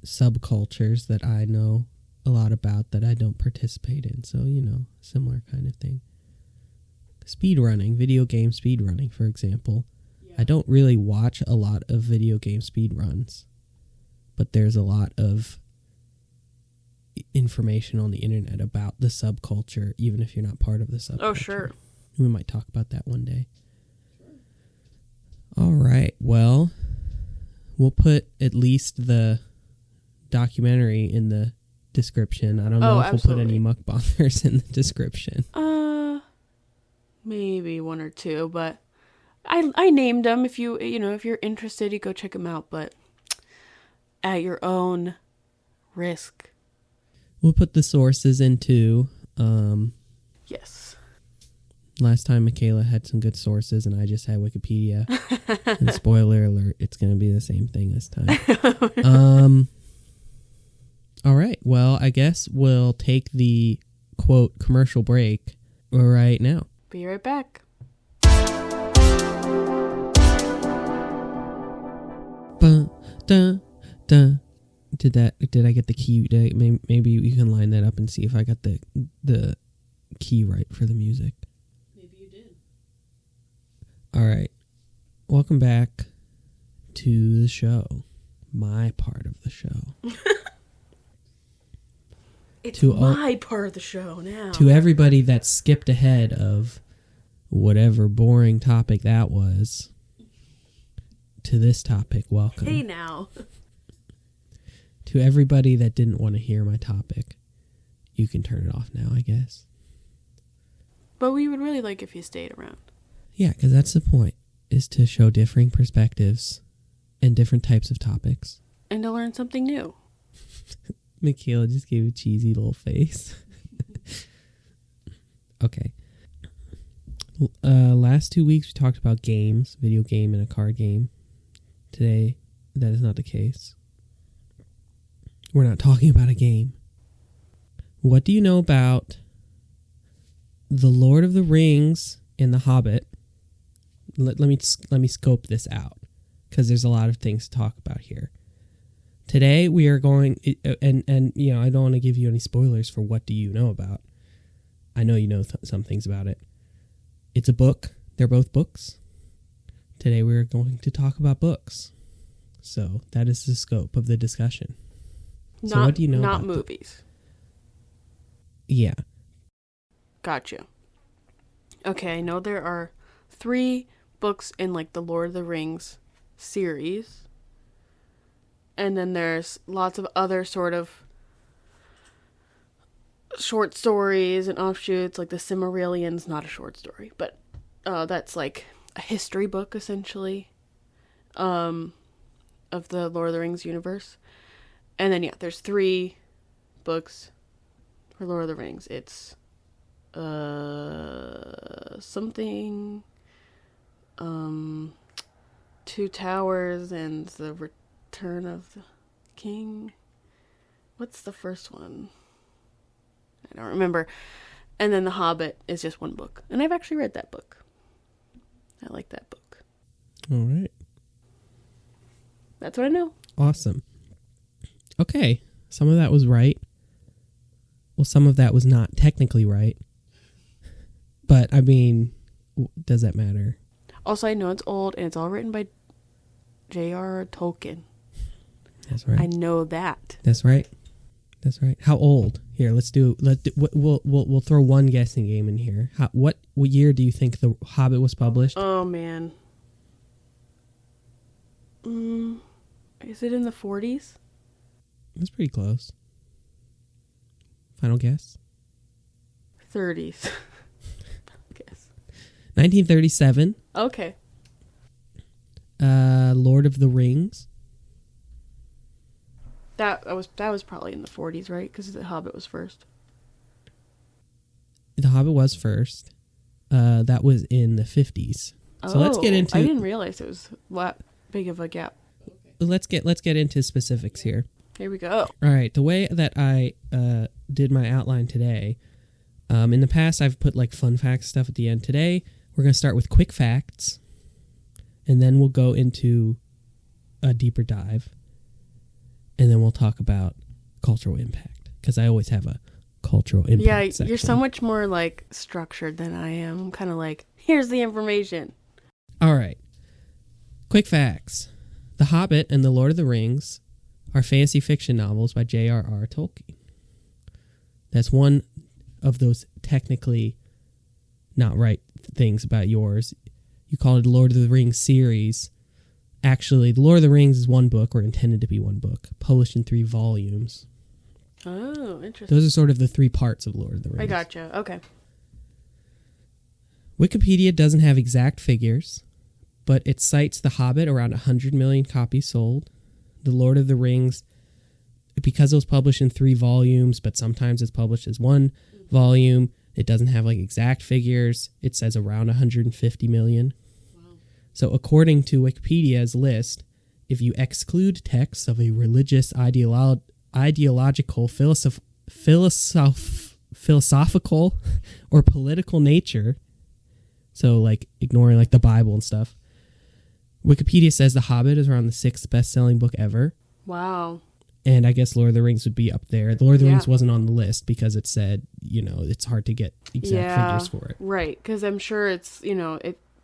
subcultures that I know a lot about that I don't participate in. So, similar kind of thing. Speedrunning, video game speedrunning, for example. Yeah. I don't really watch a lot of video game speedruns, but there's a lot of information on the internet about the subculture, even if you're not part of the subculture. Oh, sure. We might talk about that one day. Sure. All right. Well, we'll put at least the documentary in the description. I don't know if absolutely. We'll put any mukbangers in the description. Maybe one or two, but I named them. If if you're interested, you go check them out, but at your own risk. We'll put the sources into. Yes. Last time Mikaela had some good sources and I just had Wikipedia. And spoiler alert, it's going to be the same thing this time. All right. Well, I guess we'll take the quote commercial break right now. Be right back. Dun, dun, dun. Did I get the key? Maybe you can line that up and see if I got the key right for the music. Maybe you did. All right. Welcome back to the show. My part of the show. It's my part of the show now. To everybody that skipped ahead of whatever boring topic that was, to this topic, welcome. Hey now. To everybody that didn't want to hear my topic, you can turn it off now, I guess. But we would really like if you stayed around. Yeah, because that's the point, is to show differing perspectives and different types of topics. And to learn something new. Mikaela just gave a cheesy little face. Okay. Last 2 weeks we talked about games, video game and a card game. Today, that is not the case. We're not talking about a game. What do you know about The Lord of the Rings and The Hobbit? Let me scope this out, because there's a lot of things to talk about here. Today we are going, and you know, I don't want to give you any spoilers for what do you know about. I know you know some things about it. It's a book. They're both books. Today we are going to talk about books. So that is the scope of the discussion. So what do you know not about movies. Yeah. Gotcha. Okay, I know there are 3 books in like the Lord of the Rings series. And then there's lots of other sort of short stories and offshoots, like the Silmarillion's not a short story, but that's like a history book essentially of the Lord of the Rings universe. And then, yeah, there's 3 books for Lord of the Rings. It's something, 2 Towers and the Return of the King. What's the first one? I don't remember. And then The Hobbit is just 1 book. And I've actually read that book. I like that book. All right. That's what I know. Awesome. Okay, some of that was right. Well, some of that was not technically right. But, I mean, does that matter? Also, I know it's old, and it's all written by J.R.R. Tolkien. That's right. I know that. That's right. That's right. How old? Here, we'll throw one guessing game in here. What year do you think The Hobbit was published? Oh, man. Is it in the 40s? That's pretty close. Final guess? 30s. Guess. 1937. Okay. Lord of the Rings. That was probably in the 40s, right? Because The Hobbit was first. The Hobbit was first. That was in the 50s. So let's get into. I didn't realize it was that big of a gap. Let's get into specifics here. Here we go. All right. The way that I did my outline today, in the past I've put like fun facts stuff at the end. Today we're going to start with quick facts, and then we'll go into a deeper dive, and then we'll talk about cultural impact, because I always have a cultural impact section. You're so much more like structured than I am. I'm kind of like, here's the information. All right. Quick facts. The Hobbit and The Lord of the Rings are fantasy fiction novels by J.R.R. Tolkien. That's one of those technically not right things about yours. You call it the Lord of the Rings series. Actually, The Lord of the Rings is 1 book, or intended to be 1 book, published in 3 volumes. Oh, interesting. Those are sort of the 3 parts of Lord of the Rings. I gotcha. Okay. Wikipedia doesn't have exact figures, but it cites The Hobbit around 100 million copies sold. The Lord of the Rings, because it was published in 3 volumes, but sometimes it's published as 1 volume, it doesn't have like exact figures. It says around 150 million. Wow. So according to Wikipedia's list, if you exclude texts of a religious, ideological, philosophical or political nature, so like ignoring like the Bible and stuff, Wikipedia says The Hobbit is around the 6th best-selling book ever. Wow. And I guess Lord of the Rings would be up there. The Lord of the Rings wasn't on the list because it said, it's hard to get exact figures for it. Right, because I'm sure it's,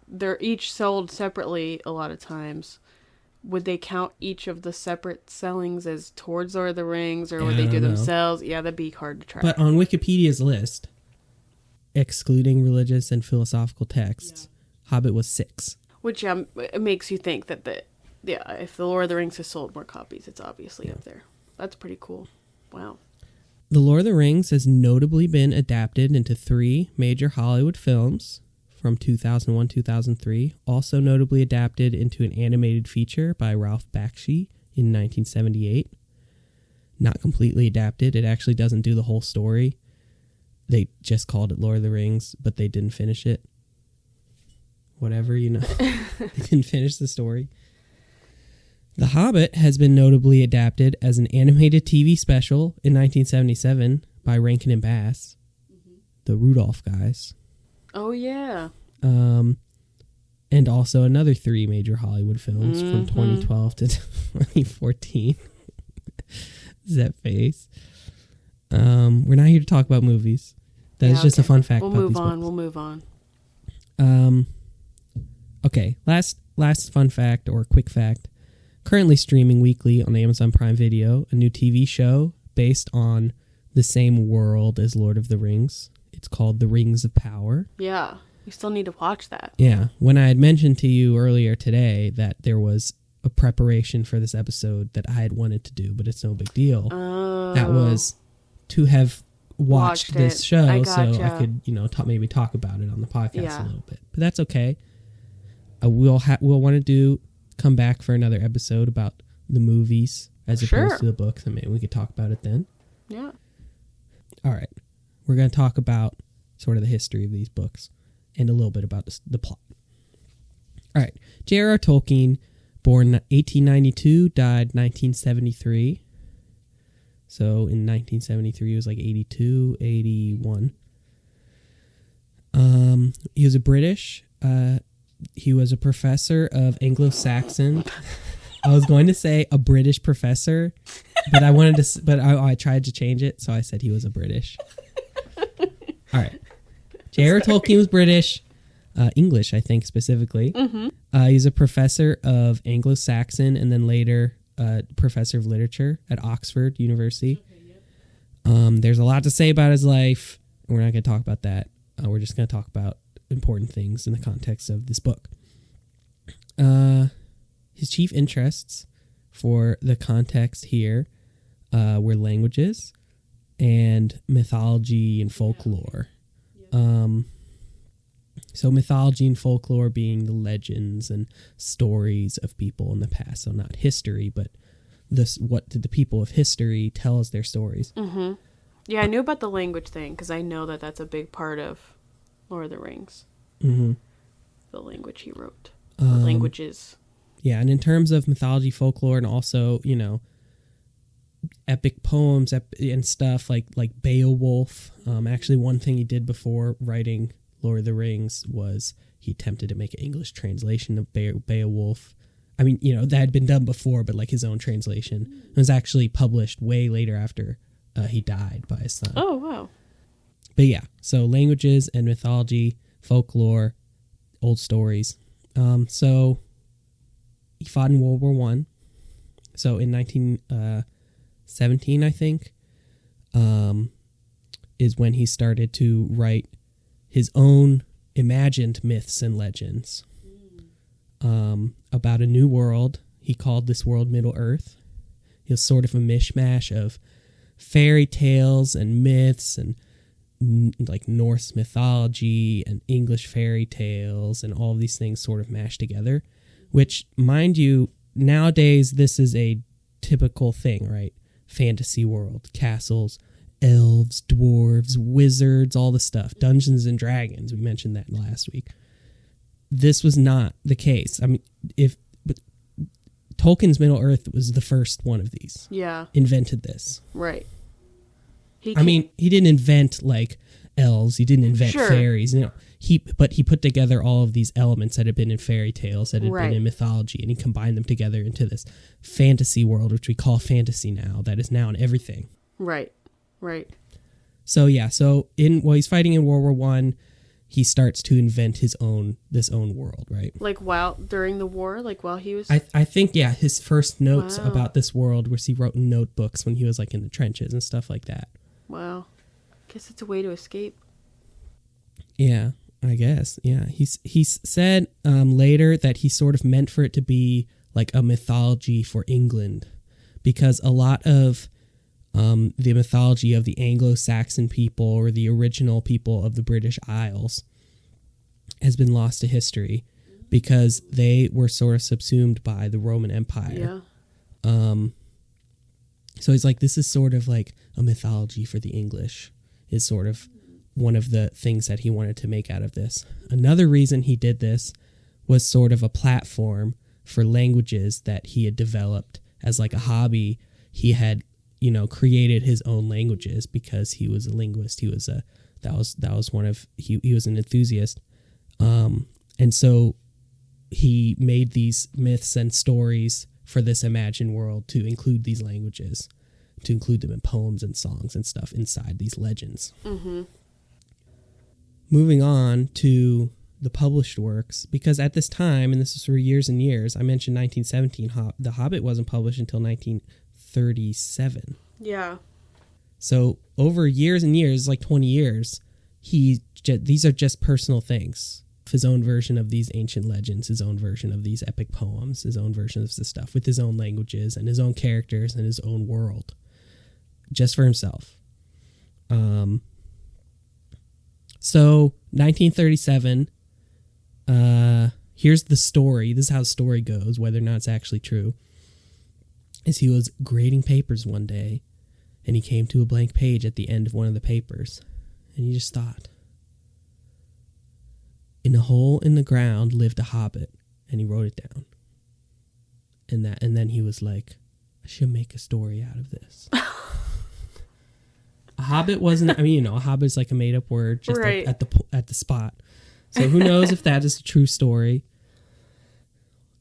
they're each sold separately a lot of times. Would they count each of the separate sellings as towards Lord of the Rings, or would they do themselves? Yeah, that'd be hard to track. But on Wikipedia's list, excluding religious and philosophical texts, Hobbit was 6. Which it makes you think that if the Lord of the Rings has sold more copies, it's obviously up there. That's pretty cool. Wow. The Lord of the Rings has notably been adapted into 3 major Hollywood films from 2001-2003, also notably adapted into an animated feature by Ralph Bakshi in 1978. Not completely adapted. It actually doesn't do the whole story. They just called it Lord of the Rings, but they didn't finish it. Whatever, They didn't finish the story. The Hobbit has been notably adapted as an animated TV special in 1977 by Rankin and Bass, the Rudolph guys. Oh, yeah. And also another 3 major Hollywood films from 2012 to 2014. That face. We're not here to talk about movies. That is just a fun fact. We'll move on. Okay, last fun fact or quick fact. Currently streaming weekly on Amazon Prime Video, a new TV show based on the same world as Lord of the Rings. It's called The Rings of Power. Yeah, we still need to watch that. Yeah, when I had mentioned to you earlier today that there was a preparation for this episode that I had wanted to do, but it's no big deal. Oh. That was to have watched this show gotcha. so I could, maybe talk about it on the podcast a little bit. But that's okay. We'll want to come back for another episode about the movies as opposed to the books, and maybe we could talk about it then. Yeah. All right. We're going to talk about sort of the history of these books and a little bit about the plot. All right. J.R.R. Tolkien, born 1892, died 1973. So in 1973, he was like 82, 81. He was a British. He was a professor of Anglo-Saxon. I was going to say a British professor, but I tried to change it, so I said he was a British. All right. J.R.R. Tolkien was British, English, I think, specifically. He's a professor of Anglo-Saxon and then later professor of literature at Oxford University. There's a lot to say about his life. We're not going to talk about that. We're just going to talk about important things in the context of this book. His chief interests for the context here were languages and mythology and folklore. So mythology and folklore being the legends and stories of people in the past. So not history, but what did the people of history tell us their stories. Yeah, I knew about the language thing because I know that that's a big part of Lord of the Rings. The language he wrote. Languages. Yeah, and in terms of mythology, folklore, and also, epic poems and stuff like Beowulf. Actually, one thing he did before writing Lord of the Rings was he attempted to make an English translation of Beowulf. I mean, that had been done before, but like his own translation. It was actually published way later after he died by his son. Oh, wow. But yeah, so languages and mythology, folklore, old stories. So he fought in World War One. So in 1917, I think, is when he started to write his own imagined myths and legends about a new world. He called this world Middle Earth. It was sort of a mishmash of fairy tales and myths and like Norse mythology and English fairy tales and all of these things sort of mashed together, which, mind you, nowadays this is a typical thing, right? Fantasy world, castles, elves, dwarves, wizards, all the stuff. Dungeons and Dragons, we mentioned that last week. This was not the case. I mean, but Tolkien's Middle Earth was the first one of these. Yeah. Invented this. Right. I mean, he didn't invent like elves. He didn't invent fairies. You know, he put together all of these elements that had been in fairy tales, that had been in mythology, and he combined them together into this fantasy world, which we call fantasy now. That is now in everything. Right. So yeah, while he's fighting in World War One, he starts to invent this own world, right? Like during the war, like while he was. I think his first notes about this world was he wrote in notebooks when he was like in the trenches and stuff like that. Wow, guess it's a way to escape. Yeah, I guess. Yeah, he's said later that he sort of meant for it to be like a mythology for England, because a lot of the mythology of the Anglo-Saxon people or the original people of the British Isles has been lost to history because they were sort of subsumed by the Roman Empire. Yeah. So he's like, this is sort of like a mythology for the English, is sort of one of the things that he wanted to make out of this. Another reason he did this was sort of a platform for languages that he had developed as like a hobby. He had, created his own languages because he was a linguist. He was he was an enthusiast. And so he made these myths and stories for this imagined world to include these languages, to include them in poems and songs and stuff inside these legends. Mm-hmm. Moving on to the published works, because at this time, and this was for years and years, I mentioned 1917, The Hobbit wasn't published until 1937. Yeah. So over years and years, like 20 years, these are just personal things. His own version of these ancient legends, his own version of these epic poems, his own version of this stuff with his own languages and his own characters and his own world, just for himself. So 1937, here's the story. This is how the story goes, whether or not it's actually true. Is he was grading papers one day, and he came to a blank page at the end of one of the papers, and he just thought, in a hole in the ground lived a hobbit, and he wrote it down. And then he was like, I should make a story out of this. A hobbit wasn't, a hobbit is like a made up word just like at the spot. So who knows if that is a true story.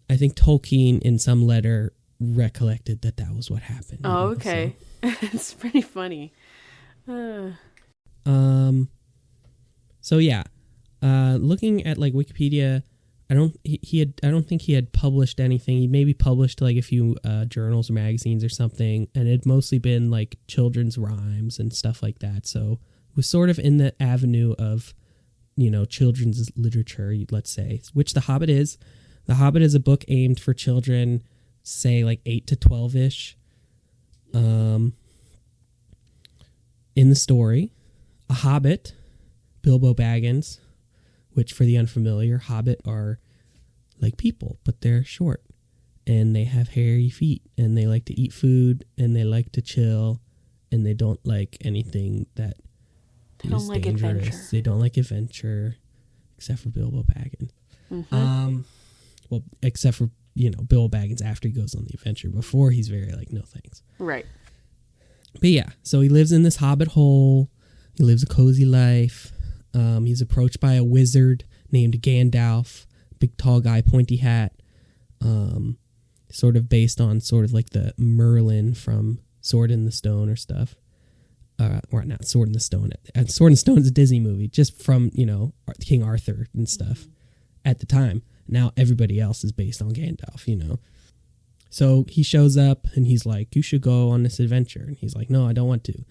I think Tolkien in some letter recollected that was what happened. Oh, okay. So. It's pretty funny. So yeah. Looking at like Wikipedia, I don't think he had published anything. He maybe published like a few journals or magazines or something, and it had mostly been like children's rhymes and stuff like that. So it was sort of in the avenue of, children's literature, let's say, which The Hobbit is. The Hobbit is a book aimed for children, say like 8 to 12-ish. In the story, a hobbit, Bilbo Baggins, which for the unfamiliar, hobbit are like people, but they're short and they have hairy feet and they like to eat food and they like to chill and they don't like anything that is dangerous. They don't like adventure, except for Bilbo Baggins. Mm-hmm. Well, except for, Bilbo Baggins after he goes on the adventure. Before, he's very like, no thanks. Right. But yeah, so he lives in this hobbit hole. He lives a cozy life. He's approached by a wizard named Gandalf, big tall guy, pointy hat, sort of based on sort of like the Merlin from Sword in the Stone or stuff. Or not Sword in the Stone. Sword in the Stone is a Disney movie, just from, King Arthur and stuff at the time. Now everybody else is based on Gandalf, So he shows up and he's like, you should go on this adventure. And he's like, no, I don't want to.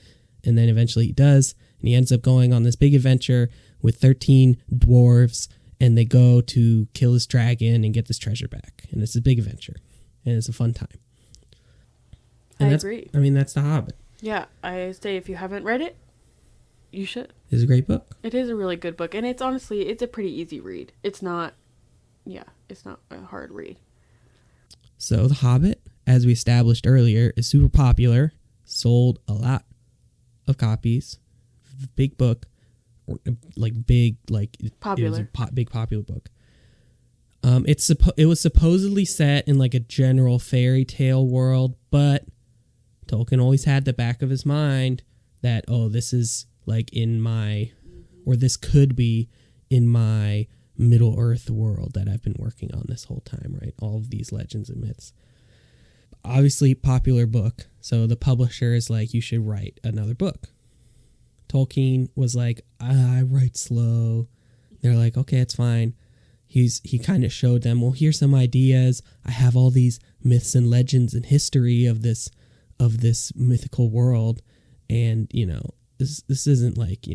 And then eventually he does. And he ends up going on this big adventure with 13 dwarves. And they go to kill this dragon and get this treasure back. And it's a big adventure. And it's a fun time. And I agree. That's The Hobbit. Yeah, I say if you haven't read it, you should. It's a great book. It is a really good book. And it's honestly, it's a pretty easy read. It's not a hard read. So The Hobbit, as we established earlier, is super popular. Sold a lot of copies. Big book. Popular. It was a big popular book. It was supposedly set in like a general fairy tale world, but Tolkien always had the back of his mind that, oh, this is like in my, or this could be in my Middle Earth world that I've been working on this whole time, right? All of these legends and myths. Obviously, popular book. So the publisher is like, you should write another book. Tolkien was like, I write slow. They're like, okay, it's fine. He kind of showed them, well, here's some ideas. I have all these myths and legends and history of this mythical world, and this isn't like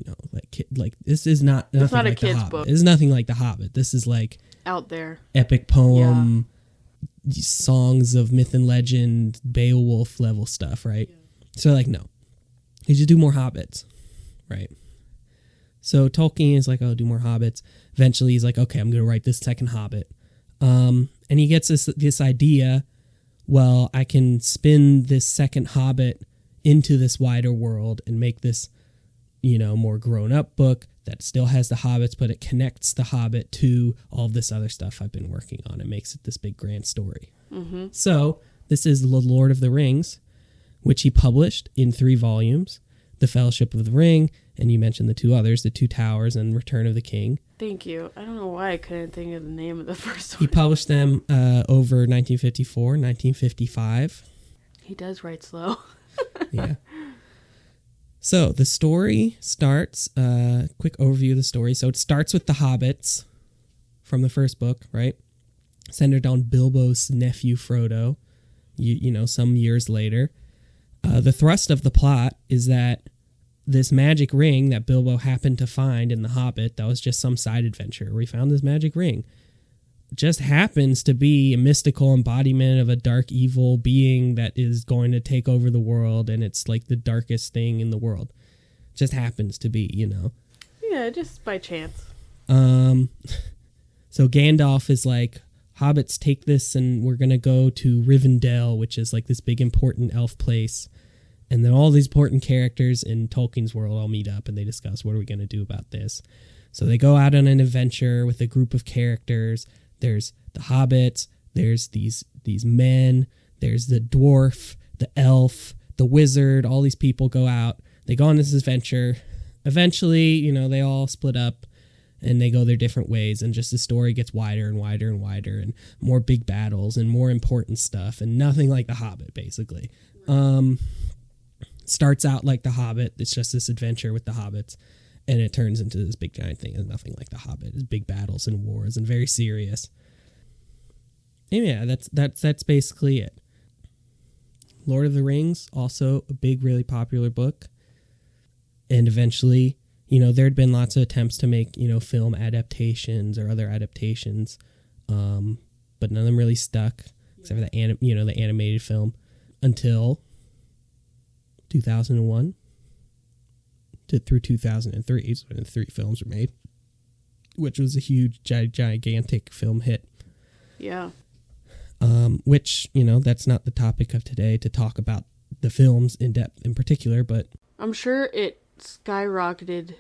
this is not nothing, it's not like a kid's book. It's nothing like the Hobbit. This is like out there epic poem, songs of myth and legend, Beowulf level stuff, right? Yeah. So like, no, you should do more Hobbits, right? So Tolkien is like, oh, do more Hobbits. Eventually he's like, okay, I'm going to write this second Hobbit. And he gets this idea, well, I can spin this second Hobbit into this wider world and make this, more grown-up book that still has the Hobbits, but it connects the Hobbit to all this other stuff I've been working on. It makes it this big grand story. Mm-hmm. So this is The Lord of the Rings, which he published in 3 volumes. The Fellowship of the Ring, and you mentioned the 2 others, The Two Towers and Return of the King. Thank you. I don't know why I couldn't think of the name of the first one. He published them over 1954, 1955. He does write slow. Yeah. So the story starts, quick overview of the story. So it starts with the Hobbits from the first book, right? Centered on Bilbo's nephew, Frodo, some years later. The thrust of the plot is that this magic ring that Bilbo happened to find in The Hobbit, that was just some side adventure where he found this magic ring, just happens to be a mystical embodiment of a dark evil being that is going to take over the world, and it's like the darkest thing in the world. Just happens to be, Yeah, just by chance. So Gandalf is like, Hobbits, take this and we're going to go to Rivendell, which is like this big important elf place. And then all these important characters in Tolkien's world all meet up and they discuss, what are we going to do about this? So they go out on an adventure with a group of characters. There's the hobbits, there's these men, there's the dwarf, the elf, the wizard. All these people go out. They go on this adventure. Eventually, they all split up and they go their different ways, and just the story gets wider and wider and wider, and more big battles and more important stuff, and nothing like The Hobbit, basically. Starts out like The Hobbit. It's just this adventure with the hobbits, and it turns into this big giant thing. It's nothing like The Hobbit. It's big battles and wars and very serious. And yeah, that's basically it. Lord of the Rings, also a big, really popular book. And eventually, there had been lots of attempts to make, film adaptations or other adaptations, but none of them really stuck, except for the animated film, until 2001 through 2003, so when 3 films were made, which was a huge, gigantic film hit. Yeah. Which, that's not the topic of today, to talk about the films in depth in particular, but I'm sure it skyrocketed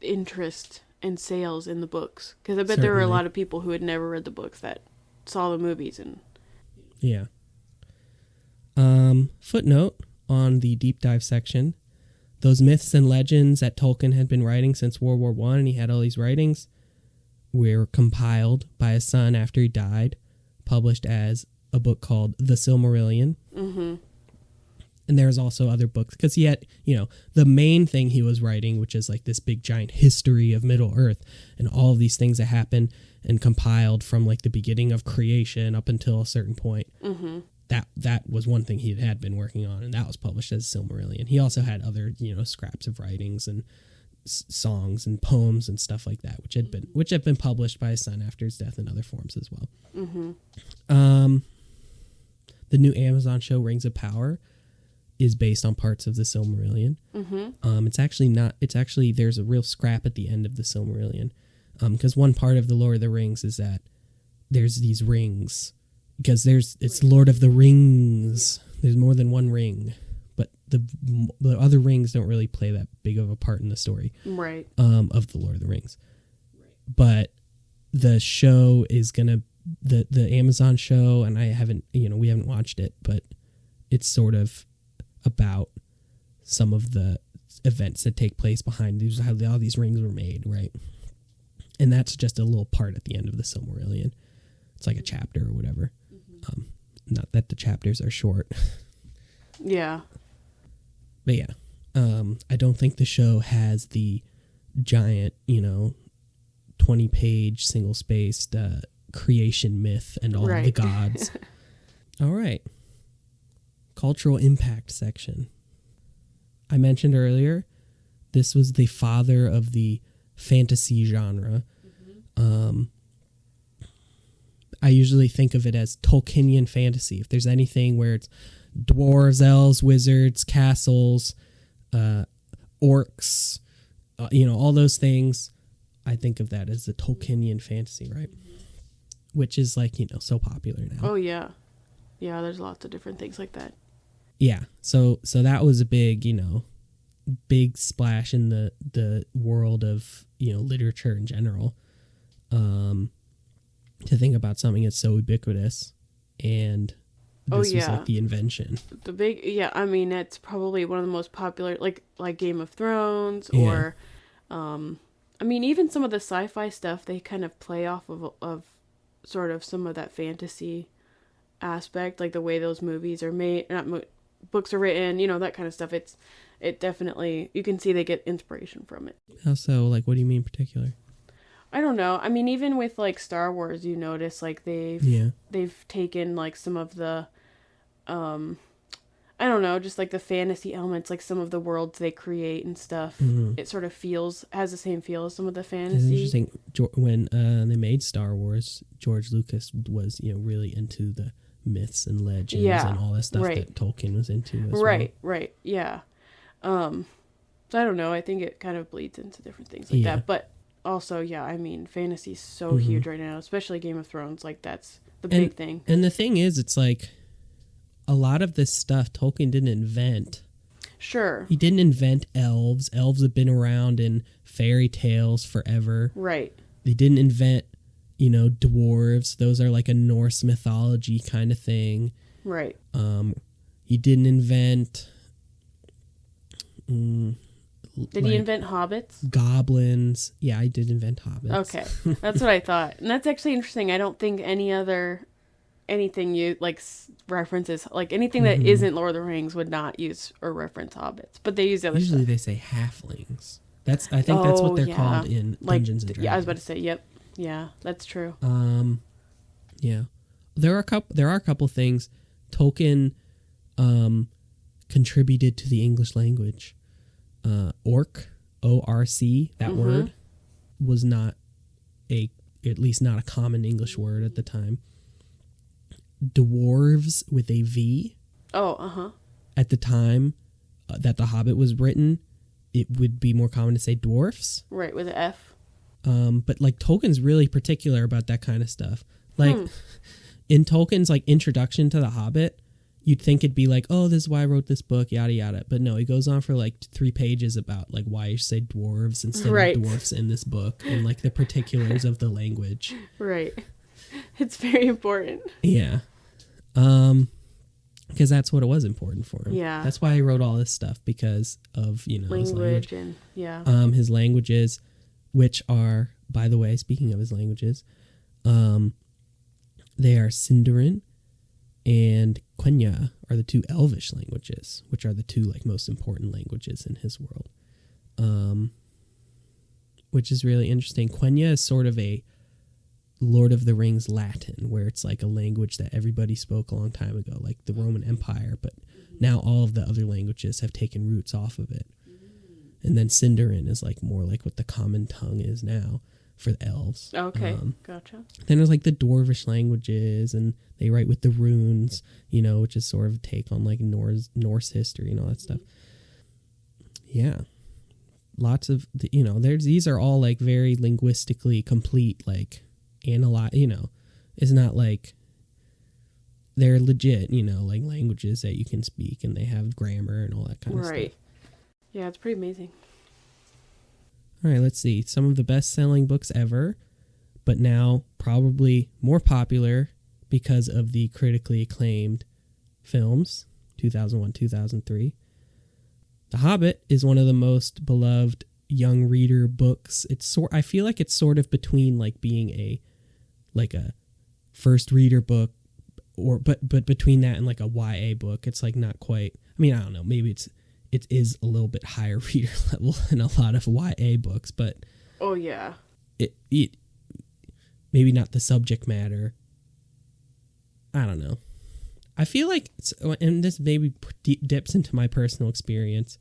interest and sales in the books, because I bet there were a lot of people who had never read the books that saw the movies. And yeah. Footnote on the deep dive section: those myths and legends that Tolkien had been writing since World War I, and he had all these writings, were compiled by his son after he died, published as a book called The Silmarillion. Mm-hmm. And there's also other books, because he had, the main thing he was writing, which is like this big giant history of Middle Earth and all of these things that happen and compiled from like the beginning of creation up until a certain point. Mm-hmm. That was one thing he had been working on, and that was published as Silmarillion. He also had other, scraps of writings and songs and poems and stuff like that, which have been published by his son after his death in other forms as well. Mm-hmm. The new Amazon show Rings of Power is based on parts of the Silmarillion. Mm-hmm. It's actually there's a real scrap at the end of the Silmarillion, because one part of the Lord of the Rings is that there's these rings, because it's Lord of the Rings. There's more than one ring, but the other rings don't really play that big of a part in the story, right? Of the Lord of the Rings. Right. But the show is gonna the Amazon show, and we haven't watched it, but it's sort of about some of the events that take place behind these, how all these rings were made, right? And that's just a little part at the end of the Silmarillion. It's like a chapter or whatever. Not that the chapters are short. Yeah. But yeah, I don't think the show has the giant, 20-page single-spaced creation myth and all of the gods. All right. Cultural impact section. I mentioned earlier, this was the father of the fantasy genre. I usually think of it as Tolkienian fantasy. If there's anything where it's dwarves, elves, wizards, castles, orcs, all those things, I think of that as the Tolkienian fantasy, right? Which is like, so popular now. Oh, yeah. Yeah, there's lots of different things like that. Yeah. So that was a big, big splash in the world of, literature in general. To think about something that's so ubiquitous, and this was like the invention. It's probably one of the most popular, like Game of Thrones, or, even some of the sci-fi stuff, they kind of play off of sort of some of that fantasy aspect, like the way those movies are made, books are written, that kind of stuff. It definitely, you can see they get inspiration from it. How so? Like, what do you mean in particular? I don't know. Even with like Star Wars, you notice like they've taken like some of the, I don't know, just like the fantasy elements, like some of the worlds they create and stuff. It sort of has the same feel as some of the fantasy. It's interesting. When they made Star Wars, George Lucas was, really into the myths and legends and all that stuff that Tolkien was into as well. Right. Yeah. So I don't know. I think it kind of bleeds into different things like that. But also, fantasy's so huge right now, especially Game of Thrones. Like, that's the big thing. And the thing is, it's like a lot of this stuff Tolkien didn't invent. Sure. He didn't invent elves. Elves have been around in fairy tales forever. Right. They didn't invent, dwarves. Those are like a Norse mythology kind of thing. Right. He didn't invent... Did he invent hobbits? Goblins. Yeah, I did invent hobbits. Okay. That's what I thought. And that's actually interesting. I don't think anything you like references, like anything that isn't Lord of the Rings would not use or reference hobbits, but they use other Usually stuff. They say halflings. I think that's what they're called in Dungeons and Dragons. Yeah, I was about to say, yep. Yeah, that's true. Yeah. There are a couple things Tolkien contributed to the English language. Orc, O-R-C, that word was not at least not a common English word at the time. Dwarves with a V. At the time that The Hobbit was written, it would be more common to say dwarfs. Right, with an F. But like Tolkien's really particular about that kind of stuff. Like in Tolkien's like introduction to The Hobbit, you'd think it'd be like, oh, this is why I wrote this book, yada yada. But no, he goes on for like 3 pages about like why you should say dwarves instead of dwarfs in this book, and like the particulars of the language. Right. It's very important. Yeah. Because that's what it was important for him. Yeah. That's why he wrote all this stuff, because of, his language. His languages, which are, by the way, speaking of his languages, they are Sindarin and Quenya are the 2 Elvish languages, which are the 2 like most important languages in his world. Which is really interesting. Quenya is sort of a Lord of the Rings Latin, where it's like a language that everybody spoke a long time ago, like the Roman Empire, but now all of the other languages have taken roots off of it. And then Sindarin is like more like what the common tongue is now for the elves. Okay, gotcha. Then there's like the Dwarvish languages, and they write with the runes, which is sort of a take on like Norse history and all that stuff. Yeah. Lots of, these are all like very linguistically complete, like, it's not like they're legit, like languages that you can speak, and they have grammar and all that kind of stuff. Right. Yeah, it's pretty amazing. All right, let's see. Some of the best-selling books ever, but now probably more popular because of the critically acclaimed films, 2001, 2003. The Hobbit is one of the most beloved young reader books. I feel like it's sort of between like being a first reader book but between that and like a YA book. It's like not quite, I mean, I don't know, maybe it is a little bit higher reader level than a lot of YA books, but oh yeah, it maybe not the subject matter. I don't know. I feel like, and this maybe dips into my personal experience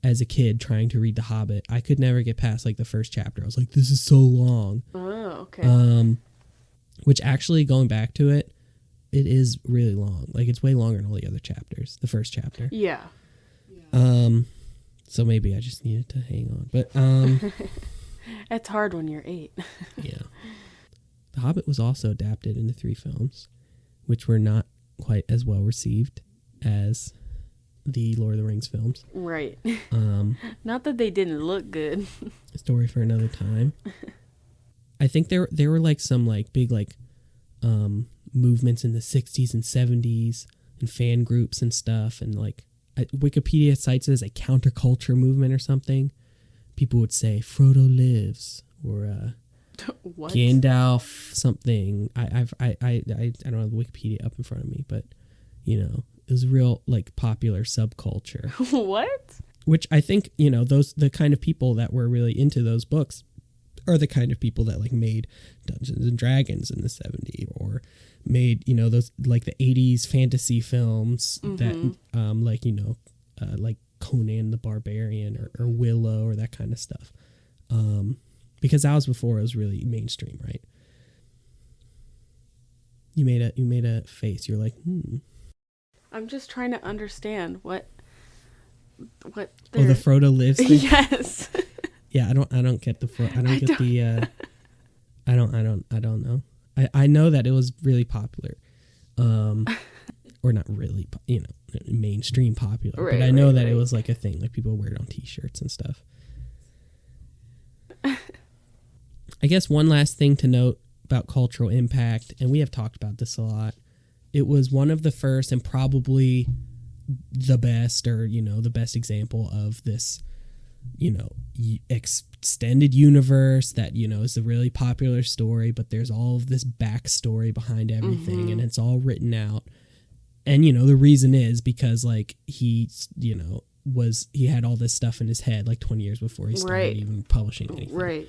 as a kid trying to read The Hobbit. I could never get past like the first chapter. I was like, this is so long. Oh, okay. Which actually, going back to it, it is really long. Like, it's way longer than all the other chapters. The first chapter. Yeah. So maybe I just needed to hang on. But it's hard when you're 8. Yeah. The Hobbit was also adapted into 3 films, which were not quite as well received as the Lord of the Rings films. Right. Not that they didn't look good. A story for another time. I think there were like some like big like movements in the 60s and 70s and fan groups and stuff, and like Wikipedia cites it as a counterculture movement or something. People would say Frodo lives or what? Gandalf something. I don't have the Wikipedia up in front of me, but you know, it was a real like popular subculture. What? Which I think, you know, the kind of people that were really into those books are the kind of people that like made Dungeons and Dragons in the 70s, or made, you know, those like the 80s fantasy films that like, you know, like Conan the Barbarian or Willow or that kind of stuff. Because that was before it was really mainstream, right? You made a face. You're like, I'm just trying to understand what. Oh, the Frodo lives thing? Yes. Yeah, I don't get the I don't know. I know that it was really popular, or not really, you know, mainstream popular. Right, but I know right, that right. it was like a thing, like people wear it on T-shirts and stuff. I guess one last thing to note about cultural impact, and we have talked about this a lot. It was one of the first and probably the best, or you know, the best example of this, you know, extended universe that, you know, is a really popular story, but there's all of this backstory behind everything, and it's all written out. And you know, the reason is because like he, you know, he had all this stuff in his head like 20 years before he started even publishing anything. Right.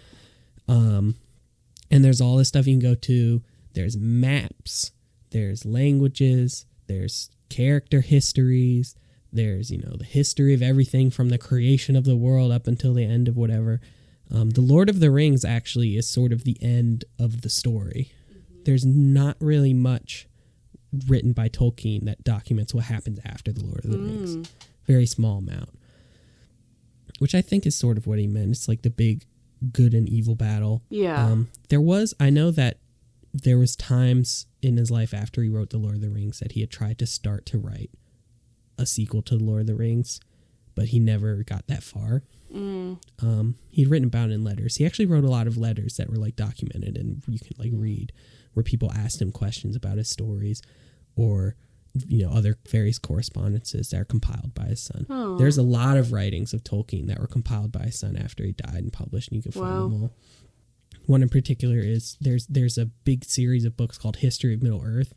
And there's all this stuff you can go to. There's maps, there's languages, there's character histories, there's, you know, the history of everything from the creation of the world up until the end of whatever. The Lord of the Rings actually is sort of the end of the story. There's not really much written by Tolkien that documents what happens after the Lord of the Rings. Very small amount. Which I think is sort of what he meant. It's like the big good and evil battle. Yeah. I know that there was times in his life after he wrote the Lord of the Rings that he had tried to start to write a sequel to the Lord of the Rings, but he never got that far. He'd written about it in letters. He actually wrote a lot of letters that were like documented and you can like read, where people asked him questions about his stories, or you know, other various correspondences that are compiled by his son. Oh. There's a lot of writings of Tolkien that were compiled by his son after he died and published, and you can find them all. One in particular is there's a big series of books called History of Middle Earth,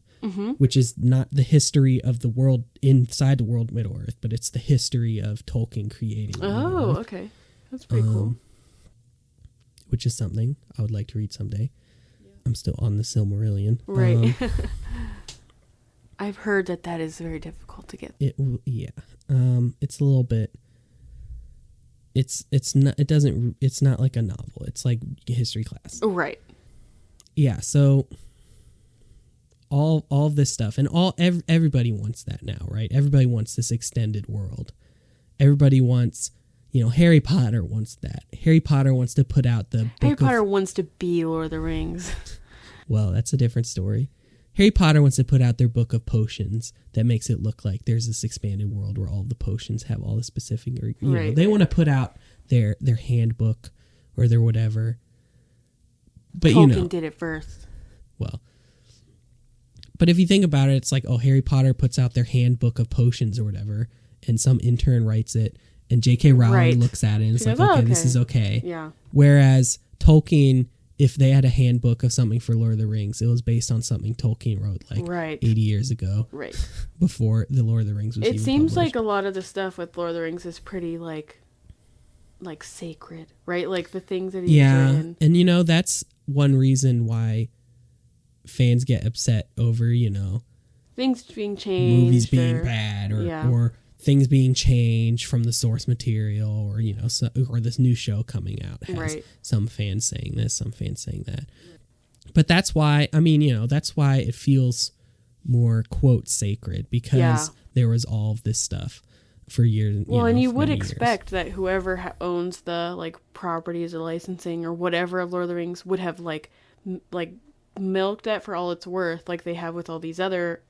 which is not the history of the world inside the world Middle Earth, but it's the history of Tolkien creating Middle Earth. Okay. That's pretty cool. Which is something I would like to read someday. Yeah. I'm still on the Silmarillion. Right. I've heard that is very difficult to get. It's a little bit. It's not like a novel. It's like history class. Right. Yeah. So all of this stuff, and everybody wants that now, right? Everybody wants this extended world. Everybody wants, you know, Harry Potter wants that. Harry Potter wants to put out the book Harry Potter wants to be Lord of the Rings. Well, that's a different story. Harry Potter wants to put out their book of potions that makes it look like there's this expanded world where all the potions have all the specific, or, you know, they want to put out their handbook or their whatever. But Tolkien, you know, did it first. Well, but if you think about it, it's like, oh, Harry Potter puts out their handbook of potions or whatever, and some intern writes it, and J.K. Rowling Right. looks at it and it's She like, goes, "Oh, okay, this okay." is okay. Yeah. Whereas Tolkien, if they had a handbook of something for Lord of the Rings, it was based on something Tolkien wrote like Right. 80 years ago, Right. before the Lord of the Rings was It even seems published. like a lot of the stuff with Lord of the Rings is pretty like sacred, right? Like the things that he's written. And that's one reason why fans get upset over, Things being changed. movies being or- bad or Yeah. or things being changed from the source material, or or this new show coming out has Right. some fans saying this, some fans saying that. But that's why that's why it feels more quote sacred, because Yeah. there was all of this stuff for years. Well, and you for would many years. expect that whoever owns the like properties or licensing or whatever of Lord of the Rings would have like milked it for all it's worth, like they have with all these other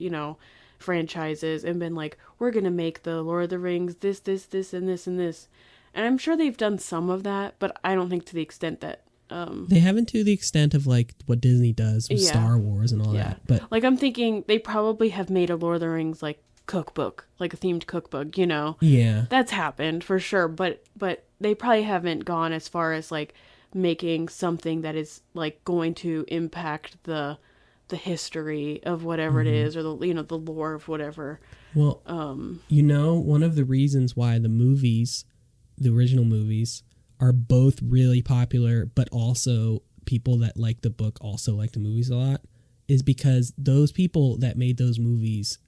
franchises, and been like, we're gonna make the Lord of the Rings this, and this, and this. And I'm sure they've done some of that, but I don't think to the extent that They haven't, to the extent of like what Disney does with Yeah. Star Wars and all Yeah. that. But like I'm thinking they probably have made a Lord of the Rings like cookbook, like a themed cookbook, yeah, That's happened for sure, but they probably haven't gone as far as like making something that is like going to impact the history of whatever it is, or the the lore of whatever. well, one of the reasons why the original movies are both really popular, but also people that like the book also like the movies a lot, is because those people that made those movies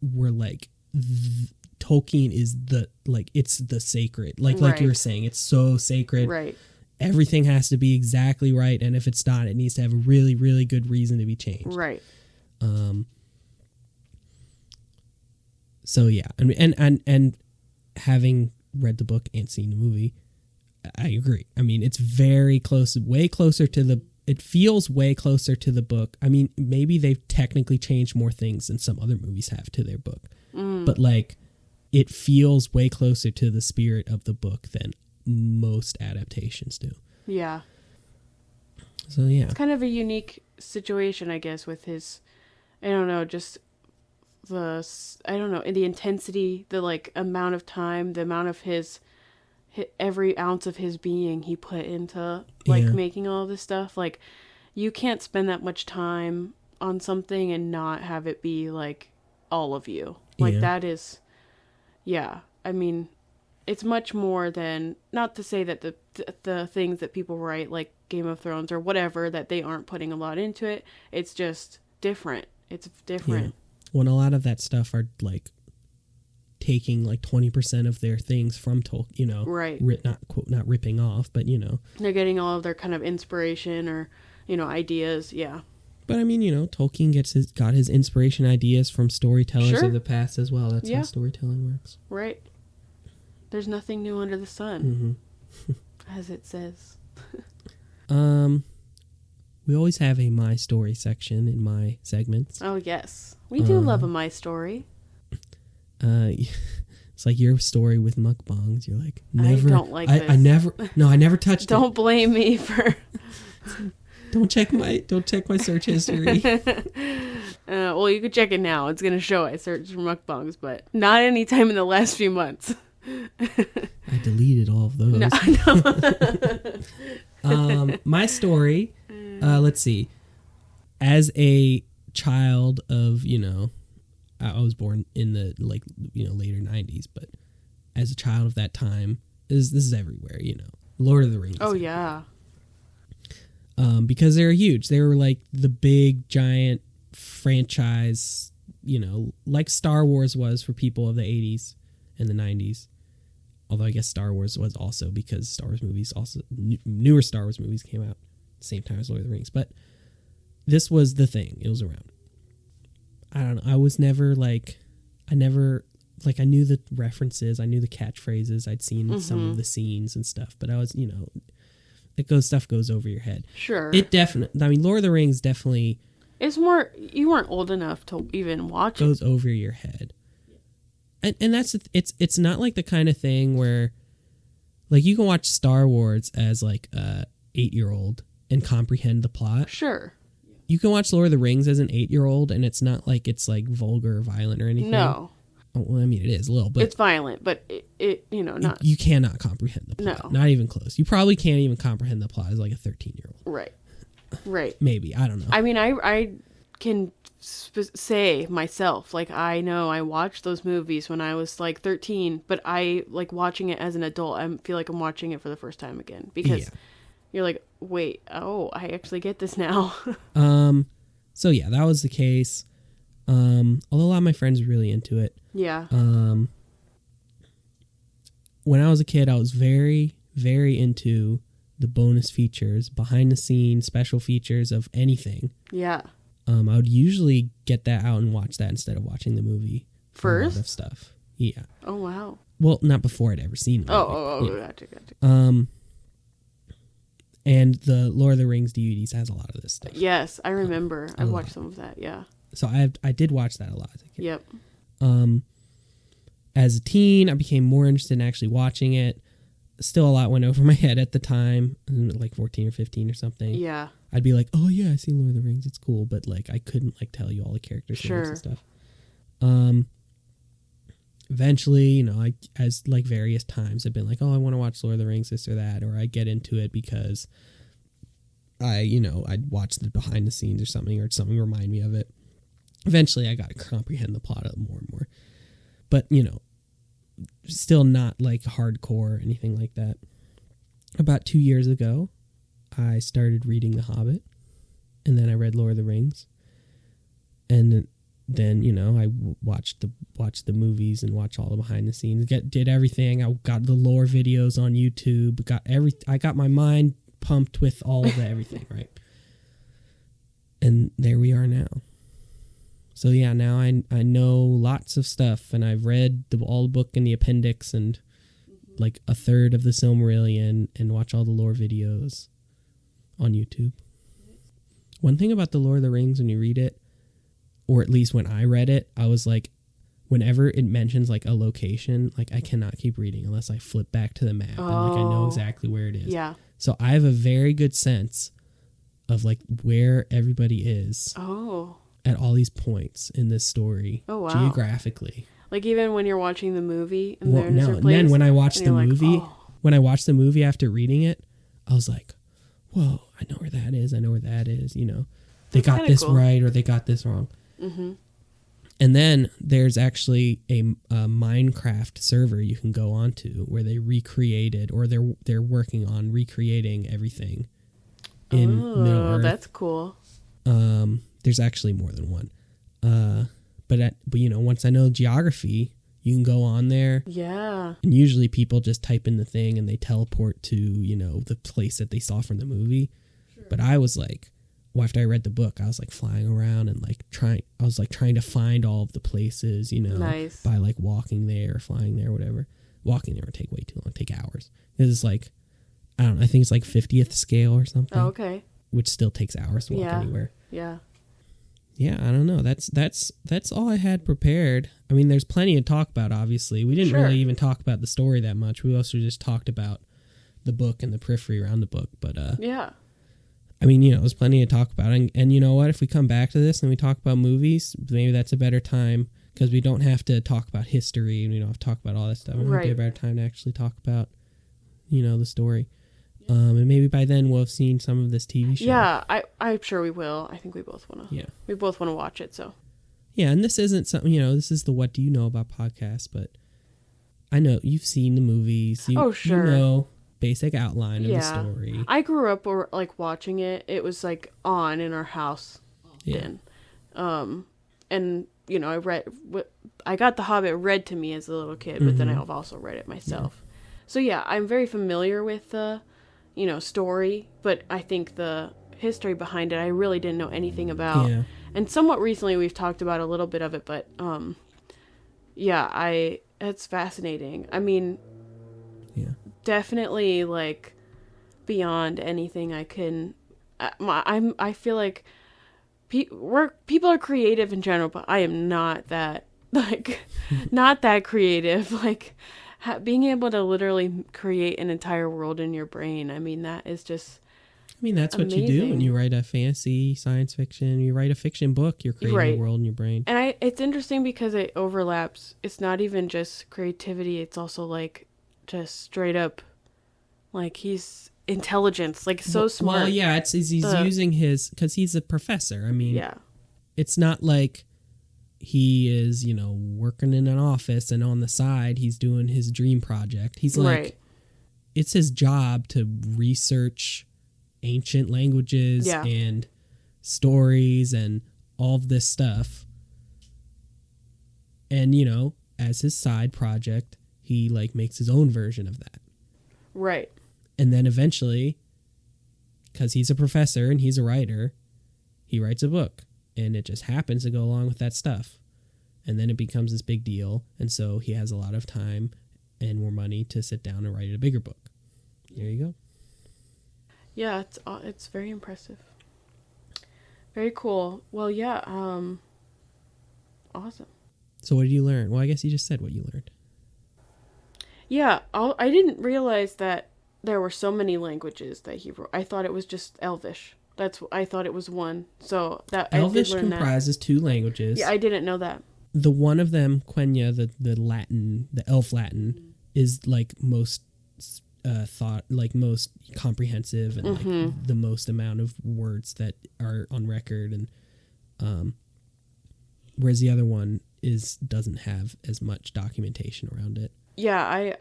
were Tolkien is it's the sacred, like Right. you were saying, it's so sacred. Right. Everything has to be exactly right, and if it's not, it needs to have a really, really good reason to be changed. Right. So yeah, and having read the book and seen the movie, I agree. I mean, it's very close, way closer to the. It feels way closer to the book. I mean, maybe they've technically changed more things than some other movies have to their book, but it feels way closer to the spirit of the book than most adaptations do. Yeah. So yeah, It's kind of a unique situation, I guess, with his, I don't know, just the intensity, the like amount of time, the amount of his every ounce of his being he put into like Yeah. making all of this stuff. Like, you can't spend that much time on something and not have it be like all of you. Like Yeah. that is, yeah. I mean, it's much more than, not to say that the things that people write like Game of Thrones or whatever, that they aren't putting a lot into it. It's just different. It's different. yeah. When a lot of that stuff are like taking like 20% of their things from Tolkien, Right. Not ripping off, but They're getting all of their kind of inspiration or, ideas. Yeah. But I mean, Tolkien got his inspiration ideas from storytellers Sure. of the past as well. That's Yeah. how storytelling works. Right. There's nothing new under the sun, as it says. We always have a My Story section in my segments. Oh, yes. We do love a My Story. It's like your story with mukbangs. You're like, never. I don't like I this. never touched it. Don't blame me for... Don't check my search history. well, you could check it now. It's going to show I searched for mukbangs, but not any time in the last few months. I deleted all of those. No, I know. My story, let's see. As a child of, I was born in the later 90s, but as a child of that time, this is everywhere, Lord of the Rings. Oh, yeah. Because they're huge. They were like the big giant franchise, like Star Wars was for people of the 80s and the 90s. Although I guess Star Wars was also, because Star Wars movies also, newer Star Wars movies came out at the same time as Lord of the Rings. But this was the thing. It was around. I don't know. I was never I knew the references. I knew the catchphrases. I'd seen some of the scenes and stuff. But I was, stuff goes over your head. Sure. It definitely, Lord of the Rings definitely It's more, you weren't old enough to even watch it. goes over your head. And that's, it's not like the kind of thing where, like, you can watch Star Wars as like a 8-year-old and comprehend the plot. Sure. You can watch Lord of the Rings as an 8-year-old and it's not like it's like vulgar or violent or anything. No. Well, I mean, it is a little, but it's violent, but it not. You cannot comprehend the plot. No. Not even close. You probably can't even comprehend the plot as like a 13-year-old. Right. Maybe. I don't know. I mean, I can say myself, like, I know I watched those movies when I was like 13, but I like watching it as an adult. I feel like I'm watching it for the first time again because you're like, wait, I actually get this now. So yeah, that was the case. Although a lot of my friends were really into it. Yeah. When I was a kid, I was very, very into the bonus features, behind the scenes, special features of anything. Yeah. I would usually get that out and watch that instead of watching the movie. First? A lot of stuff. Yeah. Oh, wow. Well, not before I'd ever seen the movie. Yeah. Gotcha. And the Lord of the Rings DVDs has a lot of this stuff. Yes, I remember. I watched some of that, yeah. So I did watch that a lot as a kid. Yep. As a teen, I became more interested in actually watching it. Still a lot went over my head at the time, like 14 or 15 or something. Yeah. I'd be like, oh yeah, I see Lord of the Rings, it's cool, but like I couldn't like tell you all the characters' names and stuff. Eventually, I as like various times I've been like, oh, I want to watch Lord of the Rings, this or that, or I get into it because I'd watch the behind the scenes or something remind me of it. Eventually I got to comprehend the plot of it more and more. But, still not like hardcore or anything like that. About 2 years ago, I started reading The Hobbit, and then I read Lord of the Rings, and then I watched the movies and watched all the behind the scenes. Did everything. I got the lore videos on YouTube. I got my mind pumped with all of everything, right? And there we are now. So yeah, now I know lots of stuff, and I've read all the book and the appendix and like a third of the Silmarillion, and watch all the lore videos on YouTube. One thing about the Lord of the Rings, when you read it, or at least when I read it, I was like, whenever it mentions like a location, like I cannot keep reading unless I flip back to the map and like I know exactly where it is. Yeah. So I have a very good sense of like where everybody is. Oh. At all these points in this story, geographically. Like even when you're watching the movie, and then when I watched the movie, when I watched the movie after reading it, I was like, "Whoa, I know where that is. I know where that is." They got this right or they got this wrong. Mm-hmm. And then there's actually a Minecraft server you can go onto where they recreated, or they're working on recreating everything in Middle Earth. That's cool. There's actually more than one. But once I know geography, you can go on there. Yeah. And usually people just type in the thing and they teleport to, the place that they saw from the movie. Sure. But I was like, after I read the book, I was like flying around and like trying to find all of the places, nice. By like walking there or flying there or whatever. Walking there would take way too long, take hours. It's like, I don't know, I think it's like 50th scale or something. Oh, okay. Which still takes hours to walk anywhere. Yeah. Yeah, I don't know. That's all I had prepared. I mean, there's plenty to talk about, obviously. We didn't really even talk about the story that much. We also just talked about the book and the periphery around the book. But, yeah. I mean, there's plenty to talk about. And you know what? If we come back to this and we talk about movies, maybe that's a better time, because we don't have to talk about history and we don't have to talk about all that stuff. It might be a better time to actually talk about, the story. And maybe by then we'll have seen some of this TV show. Yeah, I'm sure we will. I think we both want to. Yeah. We both want to watch it, so. Yeah, and this isn't something, this is the What Do You Know About podcast, but I know you've seen the movies. Sure. You know basic outline of the story. I grew up watching it. It was like on in our house then. And, I got The Hobbit read to me as a little kid, but then I've also read it myself. Yeah. So yeah, I'm very familiar with the story, but I think the history behind it, I really didn't know anything about. Yeah. And somewhat recently we've talked about a little bit of it, but it's fascinating. I mean, definitely like beyond anything I can. I feel like people are creative in general, but I am not that not that creative. Like, being able to literally create an entire world in your brain, I mean, that is just I mean, that's what you do when you write a fantasy science fiction. You write a fiction book. You're creating a world in your brain. And it's interesting because it overlaps. It's not even just creativity. It's also like just straight up, like he's intelligence, like so smart. Well, yeah, he's using his, because he's a professor. I mean, it's not like he is, working in an office and on the side he's doing his dream project. He's like, it's his job to research ancient languages and stories and all of this stuff. And, as his side project, he like makes his own version of that. Right. And then eventually, because he's a professor and he's a writer, he writes a book. And it just happens to go along with that stuff. And then it becomes this big deal. And so he has a lot of time and more money to sit down and write a bigger book. There you go. Yeah, it's very impressive. Very cool. Well, yeah, awesome. So what did you learn? Well, I guess you just said what you learned. Yeah, I didn't realize that there were so many languages that he wrote. I thought it was just Elvish. I thought it was one. So that Elvish comprises 2 languages. Yeah, I didn't know that. The one of them, Quenya, the Latin, the Elf Latin, is like most most comprehensive and like the most amount of words that are on record, and whereas the other one doesn't have as much documentation around it. Yeah, I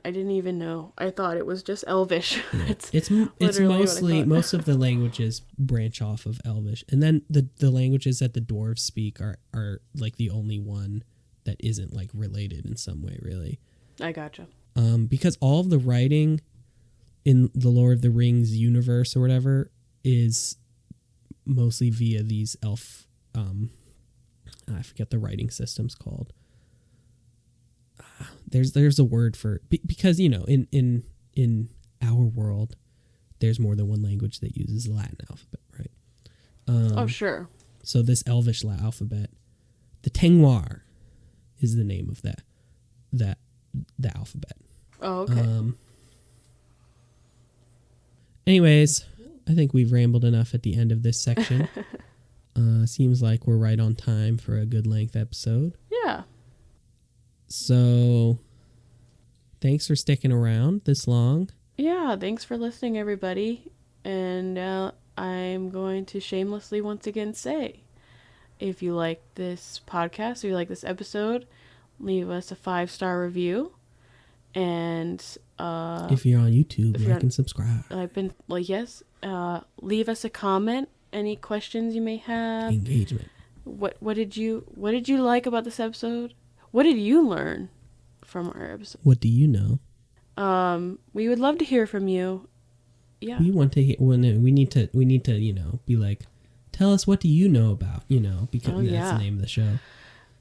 didn't even know. I thought it was just Elvish. Yeah. It's mostly, most of the languages branch off of Elvish. And then the languages that the dwarves speak are like the only one that isn't like related in some way, really. I gotcha. Because all of the writing in the Lord of the Rings universe or whatever is mostly via these elf, I forget the writing system's called. There's a word for it. Because in our world there's more than one language that uses the Latin alphabet, right? Sure. So this Elvish alphabet, the Tengwar, is the name of the alphabet. Oh, okay. Anyways, I think we've rambled enough at the end of this section. Seems like we're right on time for a good length episode. Yeah. So, thanks for sticking around this long. Yeah, thanks for listening, everybody. And I'm going to shamelessly once again say, if you like this podcast or you like this episode, leave us a 5-star review. And if you're on YouTube, like and subscribe. Leave us a comment. Any questions you may have. Engagement. What did you like about this episode? What did you learn from our episode? What do you know? We would love to hear from you. Yeah. We want to hear. Well, no, we need to. Be like, tell us, what do you know about? Because that's the name of the show.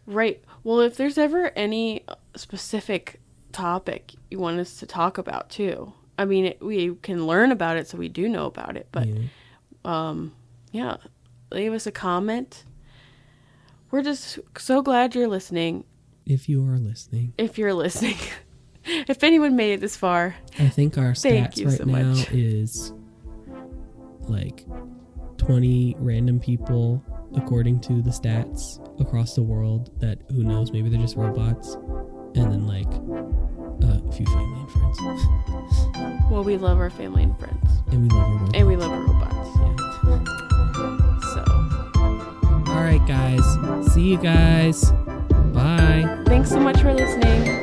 Right. Well, if there's ever any specific topic you want us to talk about too, I mean, we can learn about it, so we do know about it. But, leave us a comment. We're just so glad you're listening. If you are listening. If you're listening. If anyone made it this far. I think our stats right now is like 20 random people, according to the stats across the world, that who knows, maybe they're just robots. And then like a few family and friends. Well, we love our family and friends. And we love our robots. And we love our robots. Yeah. So. All right, guys. See you guys. Bye. Thanks so much for listening.